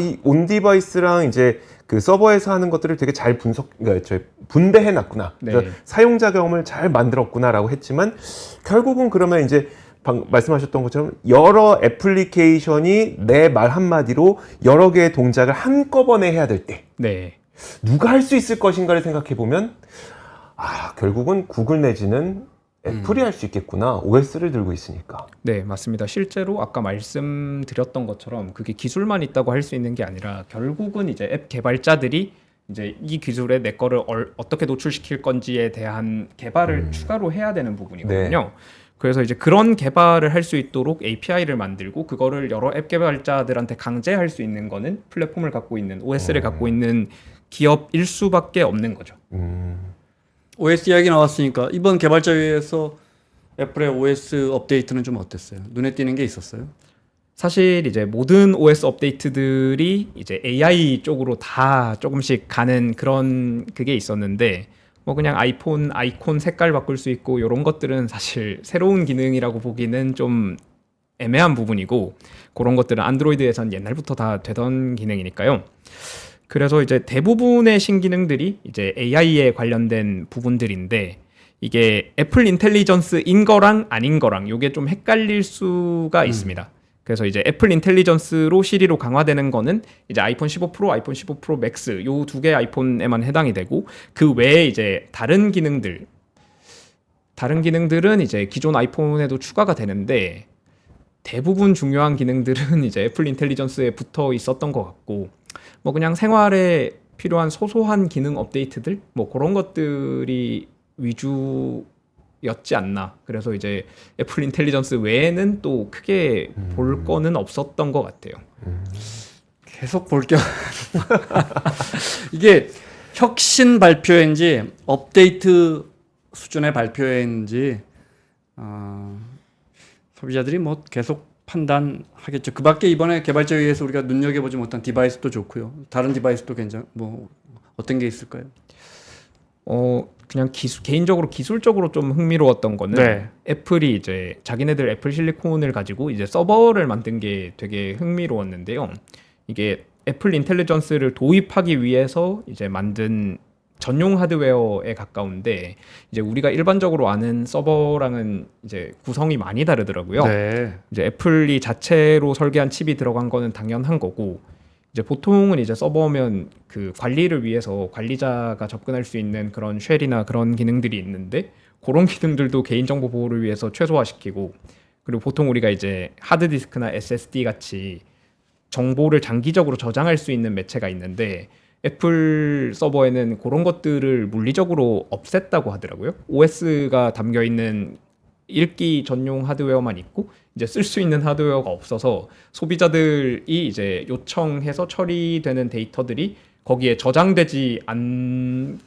이 온 디바이스랑 이제 그 서버에서 하는 것들을 되게 잘 그러니까 분배해 놨구나. 네. 사용자 경험을 잘 만들었구나라고 했지만 결국은 그러면 이제 말씀하셨던 것처럼 여러 애플리케이션이 내 말 한마디로 여러 개의 동작을 한꺼번에 해야 될 때. 네. 누가 할 수 있을 것인가를 생각해 보면 결국은 구글 내지는 애플이 할 수 있겠구나. OS를 들고 있으니까. 네, 맞습니다. 실제로 아까 말씀드렸던 것처럼 그게 기술만 있다고 할 수 있는 게 아니라 결국은 이제 앱 개발자들이 이제 이 기술에 내 거를 어떻게 노출시킬 건지에 대한 개발을 추가로 해야 되는 부분이거든요. 네. 그래서 이제 그런 개발을 할 수 있도록 API를 만들고 그거를 여러 앱 개발자들한테 강제할 수 있는 거는 플랫폼을 갖고 있는 OS를 갖고 있는 기업일 수밖에 없는 거죠. OS 이야기 나왔으니까 이번 개발자회의에서 애플의 OS 업데이트는 좀 어땠어요? 눈에 띄는 게 있었어요? 사실 이제 모든 OS 업데이트들이 이제 AI 쪽으로 다 조금씩 가는 그런 그게 있었는데 뭐 그냥 아이폰 아이콘 색깔 바꿀 수 있고 이런 것들은 사실 새로운 기능이라고 보기는 좀 애매한 부분이고 그런 것들은 안드로이드에선 옛날부터 다 되던 기능이니까요. 그래서 이제 대부분의 신기능들이 이제 AI에 관련된 부분들인데 이게 애플 인텔리전스인 거랑 아닌 거랑 이게 좀 헷갈릴 수가 있습니다. 그래서 이제 애플 인텔리전스로 시리로 강화되는 거는 이제 아이폰 15 프로, 아이폰 15 프로 맥스 요 두 개 아이폰에만 해당이 되고 그 외에 이제 다른 기능들은 이제 기존 아이폰에도 추가가 되는데 대부분 중요한 기능들은 이제 애플 인텔리전스에 붙어 있었던 것 같고 뭐 그냥 생활에 필요한 소소한 기능 업데이트들 뭐 그런 것들이 위주였지 않나. 그래서 이제 애플 인텔리전스 외에는 또 크게 볼 거는 없었던 것 같아요. 계속 볼 게 이게 혁신 발표인지 업데이트 수준의 발표인지 소비자들이 뭐 계속 판단하겠죠. 그 밖에 이번에 개발자회의에서 우리가 눈여겨보지 못한 디바이스도 좋고요. 다른 디바이스도 뭐 어떤 게 있을까요? 그냥 개인적으로 기술적으로 좀 흥미로웠던 거는 네. 애플이 이제 자기네들 애플 실리콘을 가지고 이제 서버를 만든 게 되게 흥미로웠는데요. 이게 애플 인텔리전스를 도입하기 위해서 이제 만든 전용 하드웨어에 가까운데 이제 우리가 일반적으로 아는 서버랑은 이제 구성이 많이 다르더라고요. 네. 이제 애플이 자체로 설계한 칩이 들어간 거는 당연한 거고 이제 보통은 이제 서버면 그 관리를 위해서 관리자가 접근할 수 있는 그런 쉘이나 그런 기능들이 있는데 그런 기능들도 개인정보 보호를 위해서 최소화시키고 그리고 보통 우리가 이제 하드디스크나 SSD 같이 정보를 장기적으로 저장할 수 있는 매체가 있는데 애플 서버에는 그런 것들을 물리적으로 없앴다고 하더라고요. OS가 담겨 있는 읽기 전용 하드웨어만 있고 이제 쓸 수 있는 하드웨어가 없어서 소비자들이 이제 요청해서 처리되는 데이터들이 거기에 저장되지 않는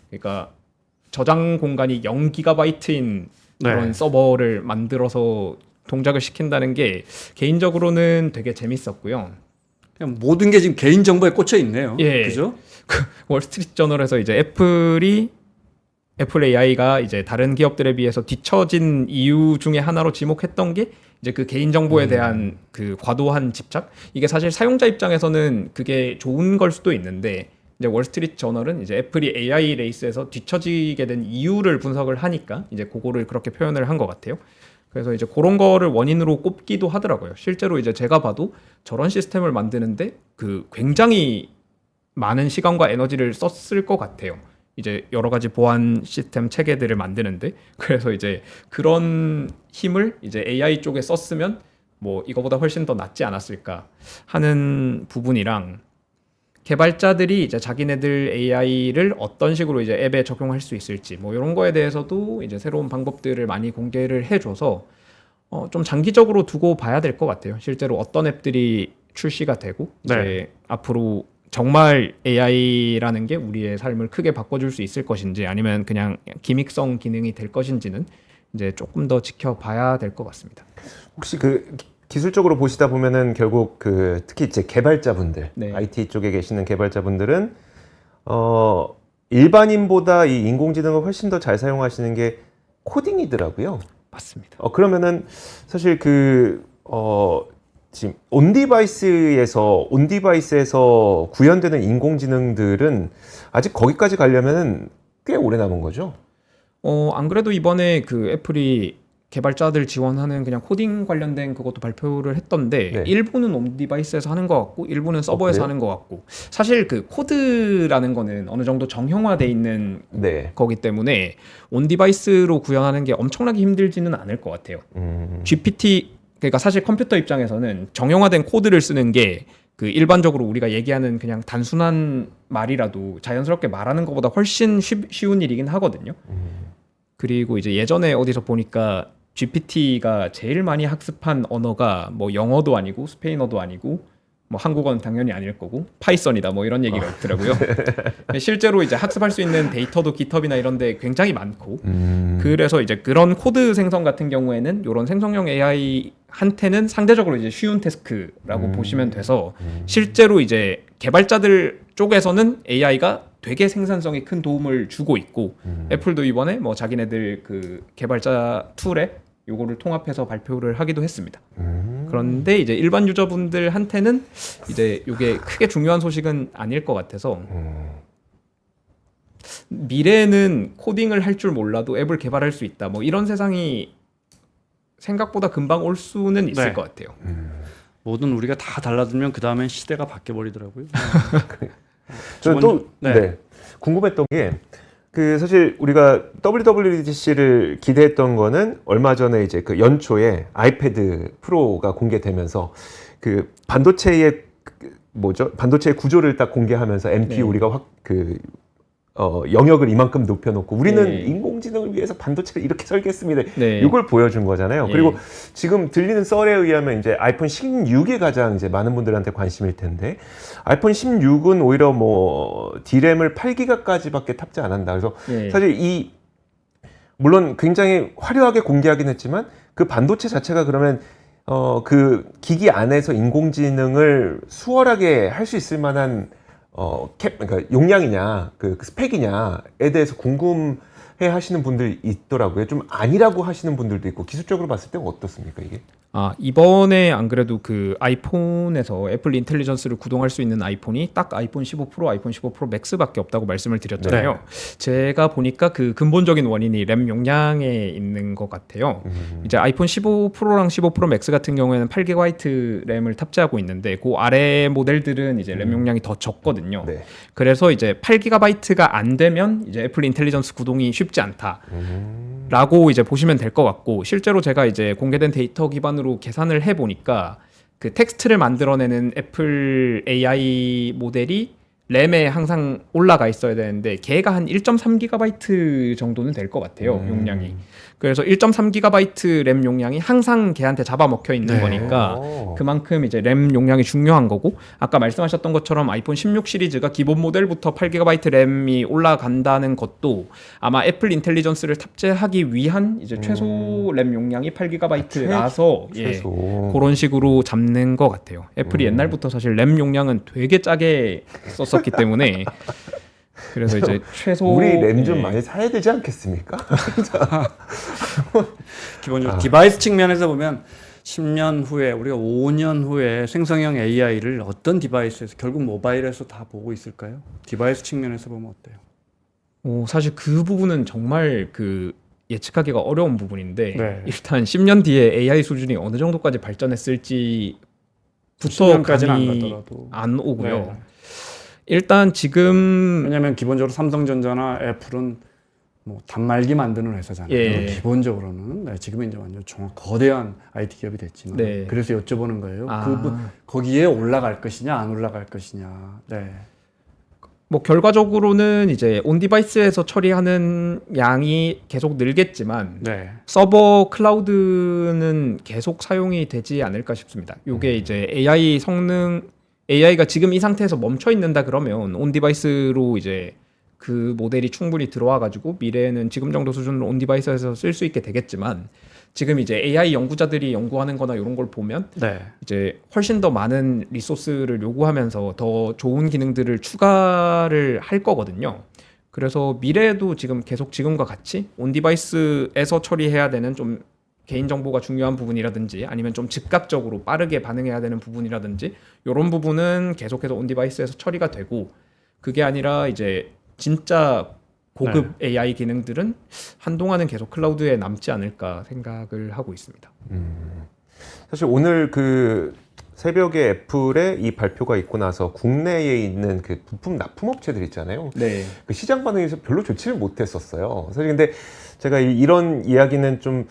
그러니까 저장 공간이 0GB인 그런 네. 서버를 만들어서 동작을 시킨다는 게 개인적으로는 되게 재밌었고요. 그냥 모든 게 지금 개인 정보에 꽂혀 있네요. 예. 그죠? 월스트리트 저널에서 이제 애플 AI가 이제 다른 기업들에 비해서 뒤처진 이유 중에 하나로 지목했던 게 이제 그 개인 정보에 대한 그 과도한 집착. 이게 사실 사용자 입장에서는 그게 좋은 걸 수도 있는데 이제 월스트리트 저널은 이제 애플이 AI 레이스에서 뒤처지게 된 이유를 분석을 하니까 이제 그거를 그렇게 표현을 한 것 같아요. 그래서 이제 그런 거를 원인으로 꼽기도 하더라고요. 실제로 이제 제가 봐도 저런 시스템을 만드는데 그 굉장히 많은 시간과 에너지를 썼을 것 같아요. 이제 여러 가지 보안 시스템 체계들을 만드는데 그래서 이제 그런 힘을 이제 AI 쪽에 썼으면 뭐 이거보다 훨씬 더 낫지 않았을까 하는 부분이랑 개발자들이 이제 자기네들 AI를 어떤 식으로 이제 앱에 적용할 수 있을지 뭐 이런 거에 대해서도 이제 새로운 방법들을 많이 공개를 해줘서 좀 장기적으로 두고 봐야 될 것 같아요. 실제로 어떤 앱들이 출시가 되고 이제 앞으로 정말 AI라는 게 우리의 삶을 크게 바꿔줄 수 있을 것인지 아니면 그냥 기믹성 기능이 될 것인지는 이제 조금 더 지켜봐야 될 것 같습니다. 혹시 그 기술적으로 보시다 보면은 결국 그 특히 이제 개발자분들, 네. IT 쪽에 계시는 개발자분들은 일반인보다 이 인공지능을 훨씬 더 잘 사용하시는 게 코딩이더라고요. 맞습니다. 그러면은 사실 지금 온디바이스에서 구현되는 인공지능들은 아직 거기까지 가려면은 꽤 오래 남은 거죠. 안 그래도 이번에 그 애플이 개발자들 지원하는 그냥 코딩 관련된 그것도 발표를 했던데 네. 일부는 온 디바이스에서 하는 것 같고 일부는 서버에서 그래요? 하는 것 같고 사실 그 코드라는 거는 어느 정도 정형화돼 있는 네. 거기 때문에 온 디바이스로 구현하는 게 엄청나게 힘들지는 않을 것 같아요. GPT 그러니까 사실 컴퓨터 입장에서는 정형화된 코드를 쓰는 게 그 일반적으로 우리가 얘기하는 그냥 단순한 말이라도 자연스럽게 말하는 것보다 훨씬 쉬운 일이긴 하거든요. 그리고 이제 예전에 어디서 보니까 GPT가 제일 많이 학습한 언어가 뭐 영어도 아니고 스페인어도 아니고 뭐 한국어는 당연히 아닐 거고 파이썬이다 뭐 이런 얘기가 있더라고요. 실제로 이제 학습할 수 있는 데이터도 깃허브나 이런 데 굉장히 많고 그래서 이제 그런 코드 생성 같은 경우에는 이런 생성형 AI 한테는 상대적으로 이제 쉬운 태스크라고 보시면 돼서 실제로 이제 개발자들 쪽에서는 AI가 되게 생산성에 큰 도움을 주고 있고 애플도 이번에 뭐 자기네들 그 개발자 툴에 요거를 통합해서 발표를 하기도 했습니다. 그런데 이제 일반 유저분들한테는 이제 이게 크게 중요한 소식은 아닐 것 같아서 미래에는 코딩을 할 줄 몰라도 앱을 개발할 수 있다. 뭐 이런 세상이 생각보다 금방 올 수는 있을 네. 것 같아요. 모든 우리가 다 달라들면 그 다음엔 시대가 바뀌어 버리더라고요. 저는 또 궁금했던 게 그 사실 우리가 WWDC를 기대했던 거는 얼마 전에 이제 그 연초에 아이패드 프로가 공개되면서 그 반도체의 반도체 구조를 딱 공개하면서 MPU 네. 우리가 확 영역을 이만큼 높여놓고 우리는 네. 인공지능을 위해서 반도체를 이렇게 설계했습니다. 네. 이걸 보여준 거잖아요. 예. 그리고 지금 들리는 썰에 의하면 이제 아이폰 16이 가장 이제 많은 분들한테 관심일 텐데 아이폰 16은 오히려 뭐 D램을 8기가까지밖에 탑재 안 한다. 그래서 예. 사실 물론 굉장히 화려하게 공개하긴 했지만 그 반도체 자체가 그러면 그 기기 안에서 인공지능을 수월하게 할 수 있을 만한 그러니까 용량이냐, 그 스펙이냐에 대해서 궁금해 하시는 분들이 있더라고요. 좀 아니라고 하시는 분들도 있고, 기술적으로 봤을 때 어떻습니까, 이게? 이번에 안 그래도 그 아이폰에서 애플 인텔리전스를 구동할 수 있는 아이폰이 딱 아이폰 15 프로, 아이폰 15 프로 맥스밖에 없다고 말씀을 드렸잖아요. 제가 보니까 그 근본적인 원인이 램 용량에 있는 것 같아요. 이제 아이폰 15 프로랑 15 프로 맥스 같은 경우에는 8GB 램을 탑재하고 있는데 그 아래 모델들은 이제 램 용량이 더 적거든요. 네. 그래서 이제 8GB가 안 되면 이제 애플 인텔리전스 구동이 쉽지 않다라고 이제 보시면 될 것 같고 실제로 제가 이제 공개된 데이터 기반으로 계산을 해 보니까 그 텍스트를 만들어내는 애플 AI 모델이 램에 항상 올라가 있어야 되는데 걔가 한 1.3GB 정도는 될 것 같아요. 용량이. 그래서 1.3GB 램 용량이 항상 걔한테 잡아먹혀 있는 네. 거니까 오. 그만큼 이제 램 용량이 중요한 거고 아까 말씀하셨던 것처럼 아이폰 16 시리즈가 기본 모델부터 8GB 램이 올라간다는 것도 아마 애플 인텔리전스를 탑재하기 위한 이제 최소 램 용량이 8GB라서 최소. 그런 식으로 잡는 것 같아요. 애플이 옛날부터 사실 램 용량은 되게 짜게 썼었기 때문에 그래서 이제 최소 우리 램 좀 예. 많이 사야 되지 않겠습니까? 기본적으로 디바이스 측면에서 보면 10년 후에 우리가 5년 후에 생성형 AI를 어떤 디바이스에서 결국 모바일에서 다 보고 있을까요? 디바이스 측면에서 보면 어때요? 사실 그 부분은 정말 그 예측하기가 어려운 부분인데 네. 일단 10년 뒤에 AI 수준이 어느 정도까지 발전했을지부터 10년까지는 안 감이 가더라도. 안 오고요. 네. 일단 지금 왜냐하면 기본적으로 삼성전자나 애플은 뭐 단말기 만드는 회사잖아요. 예. 기본적으로는 네, 지금은 이제 완전 거대한 IT 기업이 됐지만 네. 그래서 여쭤보는 거예요. 아. 거기에 올라갈 것이냐 안 올라갈 것이냐. 네. 뭐 결과적으로는 이제 온 디바이스에서 처리하는 양이 계속 늘겠지만 네. 서버 클라우드는 계속 사용이 되지 않을까 싶습니다. 요게 이제 AI 성능 AI가 지금 이 상태에서 멈춰 있는다 그러면 온 디바이스로 이제 그 모델이 충분히 들어와 가지고 미래에는 지금 정도 수준으로 온 디바이스에서 쓸 수 있게 되겠지만 지금 이제 AI 연구자들이 연구하는 거나 이런 걸 보면 네. 이제 훨씬 더 많은 리소스를 요구하면서 더 좋은 기능들을 추가를 할 거거든요. 그래서 미래에도 지금 계속 지금과 같이 온 디바이스에서 처리해야 되는 좀 개인정보가 중요한 부분이라든지 아니면 좀 즉각적으로 빠르게 반응해야 되는 부분이라든지 이런 부분은 계속해서 온 디바이스에서 처리가 되고 그게 아니라 이제 진짜 고급 AI 기능들은 한동안은 계속 클라우드에 남지 않을까 생각을 하고 있습니다. 사실 오늘 그 새벽에 애플의 이 발표가 있고 나서 국내에 있는 그 부품 납품업체들 있잖아요. 네. 그 시장 반응에서 별로 좋지를 못했었어요. 사실 근데 제가 이런 이야기는 좀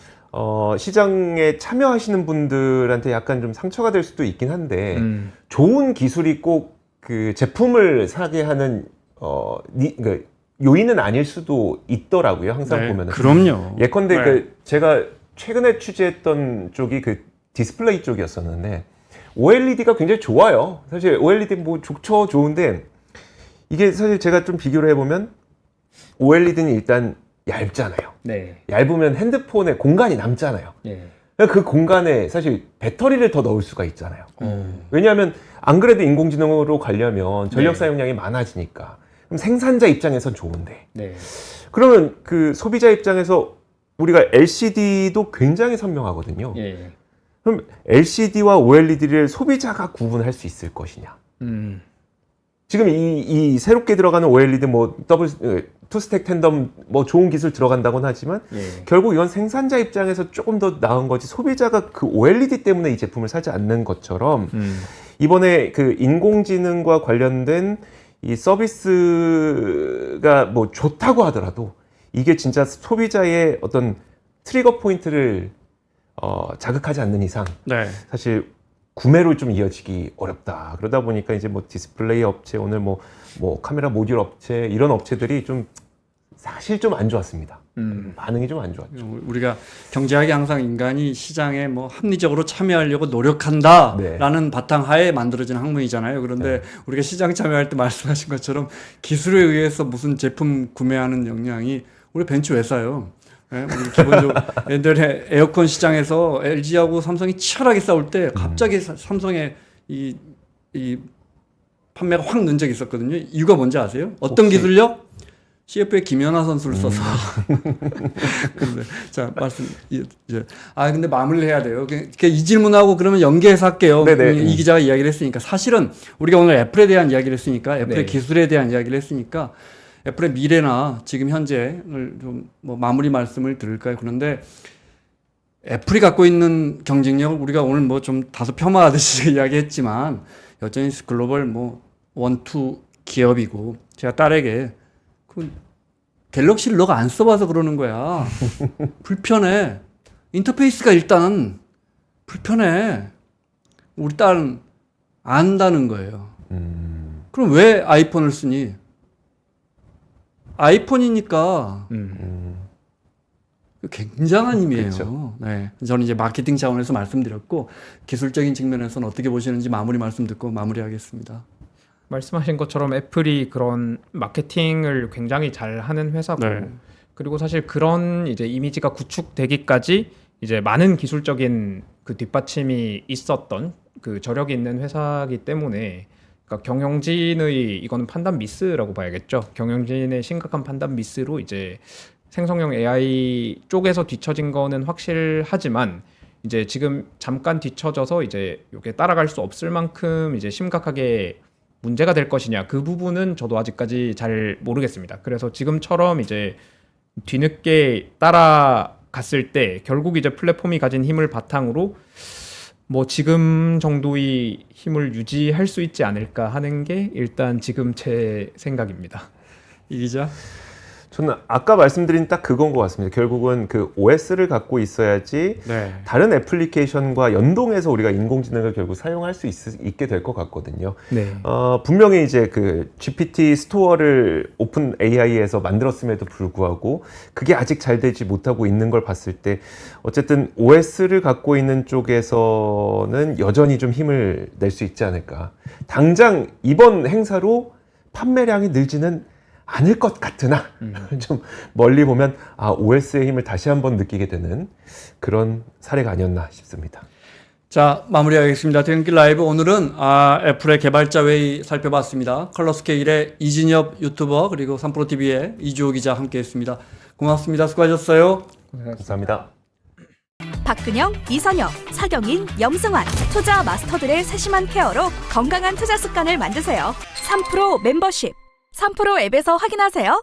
시장에 참여하시는 분들한테 약간 좀 상처가 될 수도 있긴 한데 좋은 기술이 꼭 그 제품을 사게 하는 그러니까 요인은 아닐 수도 있더라고요. 항상 네, 보면은. 그럼요. 예컨대 네. 그 제가 최근에 취재했던 쪽이 그 디스플레이 쪽이었었는데 OLED가 굉장히 좋아요. 사실 OLED 뭐 좋은데 이게 사실 제가 좀 비교를 해보면 OLED는 일단 얇잖아요. 네. 얇으면 핸드폰에 공간이 남잖아요. 네. 그 공간에 사실 배터리를 더 넣을 수가 있잖아요. 왜냐하면 안 그래도 인공지능으로 가려면 전력 네. 사용량이 많아지니까. 그럼 생산자 입장에선 좋은데. 네. 그러면 그 소비자 입장에서 우리가 LCD도 굉장히 선명하거든요. 예. 그럼 LCD와 OLED를 소비자가 구분할 수 있을 것이냐? 지금 이 새롭게 들어가는 OLED 뭐 투스택 텐덤 뭐 좋은 기술 들어간다고는 하지만 예. 결국 이건 생산자 입장에서 조금 더 나은 거지 소비자가 그 OLED 때문에 이 제품을 사지 않는 것처럼 이번에 그 인공지능과 관련된 이 서비스가 뭐 좋다고 하더라도 이게 진짜 소비자의 어떤 트리거 포인트를 자극하지 않는 이상 네. 사실 구매로 좀 이어지기 어렵다. 그러다 보니까 이제 뭐 디스플레이 업체 오늘 뭐 카메라 모듈 업체 이런 업체들이 좀 사실 좀 안 좋았습니다. 반응이 좀 안 좋았죠. 우리가 경제학이 항상 인간이 시장에 뭐 합리적으로 참여하려고 노력한다라는 네. 바탕하에 만들어진 학문이잖아요. 그런데 우리가 시장 참여할 때 말씀하신 것처럼 기술에 의해서 무슨 제품 구매하는 역량이 우리 벤츠 왜 사요? 예, 우리 기본적으로 옛날에 에어컨 시장에서 LG하고 삼성이 치열하게 싸울 때 갑자기 삼성의 이 판매가 확 는 적이 있었거든요. 이유가 뭔지 아세요? 어떤 혹시... 기술력? CF의 김연아 선수를 써서. 근데, 자, 이제. 근데 마무리를 해야 돼요. 이 질문하고 그러면 연계해서 할게요. 이 기자가 이야기를 했으니까. 사실은 우리가 오늘 애플에 대한 이야기를 했으니까, 애플의 기술에 대한 이야기를 했으니까, 애플의 미래나 지금 현재를 좀 뭐 마무리 말씀을 드릴까요? 그런데 애플이 갖고 있는 경쟁력을 우리가 오늘 뭐 좀 다소 폄하하듯이 이야기했지만 여전히 글로벌 뭐 원투 기업이고 제가 딸에게 그 갤럭시를 너가 안 써봐서 그러는 거야. 불편해. 인터페이스가 일단 불편해. 우리 딸은 안다는 거예요. 그럼 왜 아이폰을 쓰니? 아이폰이니까 굉장한 힘이에요. 그렇죠. 네. 저는 이제 마케팅 차원에서 말씀드렸고 기술적인 측면에서는 어떻게 보시는지 마무리 말씀 듣고 마무리하겠습니다. 말씀하신 것처럼 애플이 그런 마케팅을 굉장히 잘 하는 회사고 네. 그리고 사실 그런 이제 이미지가 구축되기까지 이제 많은 기술적인 그 뒷받침이 있었던 그 저력이 있는 회사이기 때문에 그러니까 경영진의 이거는 판단 미스라고 봐야겠죠. 경영진의 심각한 판단 미스로 이제 생성형 AI 쪽에서 뒤처진 거는 확실하지만 이제 지금 잠깐 뒤처져서 이제 이게 따라갈 수 없을 만큼 이제 심각하게 문제가 될 것이냐 그 부분은 저도 아직까지 잘 모르겠습니다. 그래서 지금처럼 이제 뒤늦게 따라갔을 때 결국 이제 플랫폼이 가진 힘을 바탕으로 뭐 지금 정도의 힘을 유지할 수 있지 않을까 하는 게 일단 지금 제 생각입니다. 이 기자. 저는 아까 말씀드린 딱 그건 것 같습니다. 결국은 그 OS를 갖고 있어야지 네. 다른 애플리케이션과 연동해서 우리가 인공지능을 결국 사용할 수 있게 될 것 같거든요. 네. 분명히 이제 그 GPT 스토어를 오픈 AI에서 만들었음에도 불구하고 그게 아직 잘 되지 못하고 있는 걸 봤을 때 어쨌든 OS를 갖고 있는 쪽에서는 여전히 좀 힘을 낼 수 있지 않을까. 당장 이번 행사로 판매량이 늘지는 않을 것 같으나 좀 멀리 보면 OS의 힘을 다시 한번 느끼게 되는 그런 사례가 아니었나 싶습니다. 자, 마무리하겠습니다. 퇴근길 라이브 오늘은 애플의 개발자 회의 살펴봤습니다. 컬러스케일의 이진엽 유튜버 그리고 3프로TV의 이주호 기자 함께했습니다. 고맙습니다. 수고하셨어요. 감사합니다. 박근영, 이선영, 사경인, 염승환 투자 마스터들의 세심한 케어로 건강한 투자 습관을 만드세요. 3프로 멤버십 3프로 앱에서 확인하세요.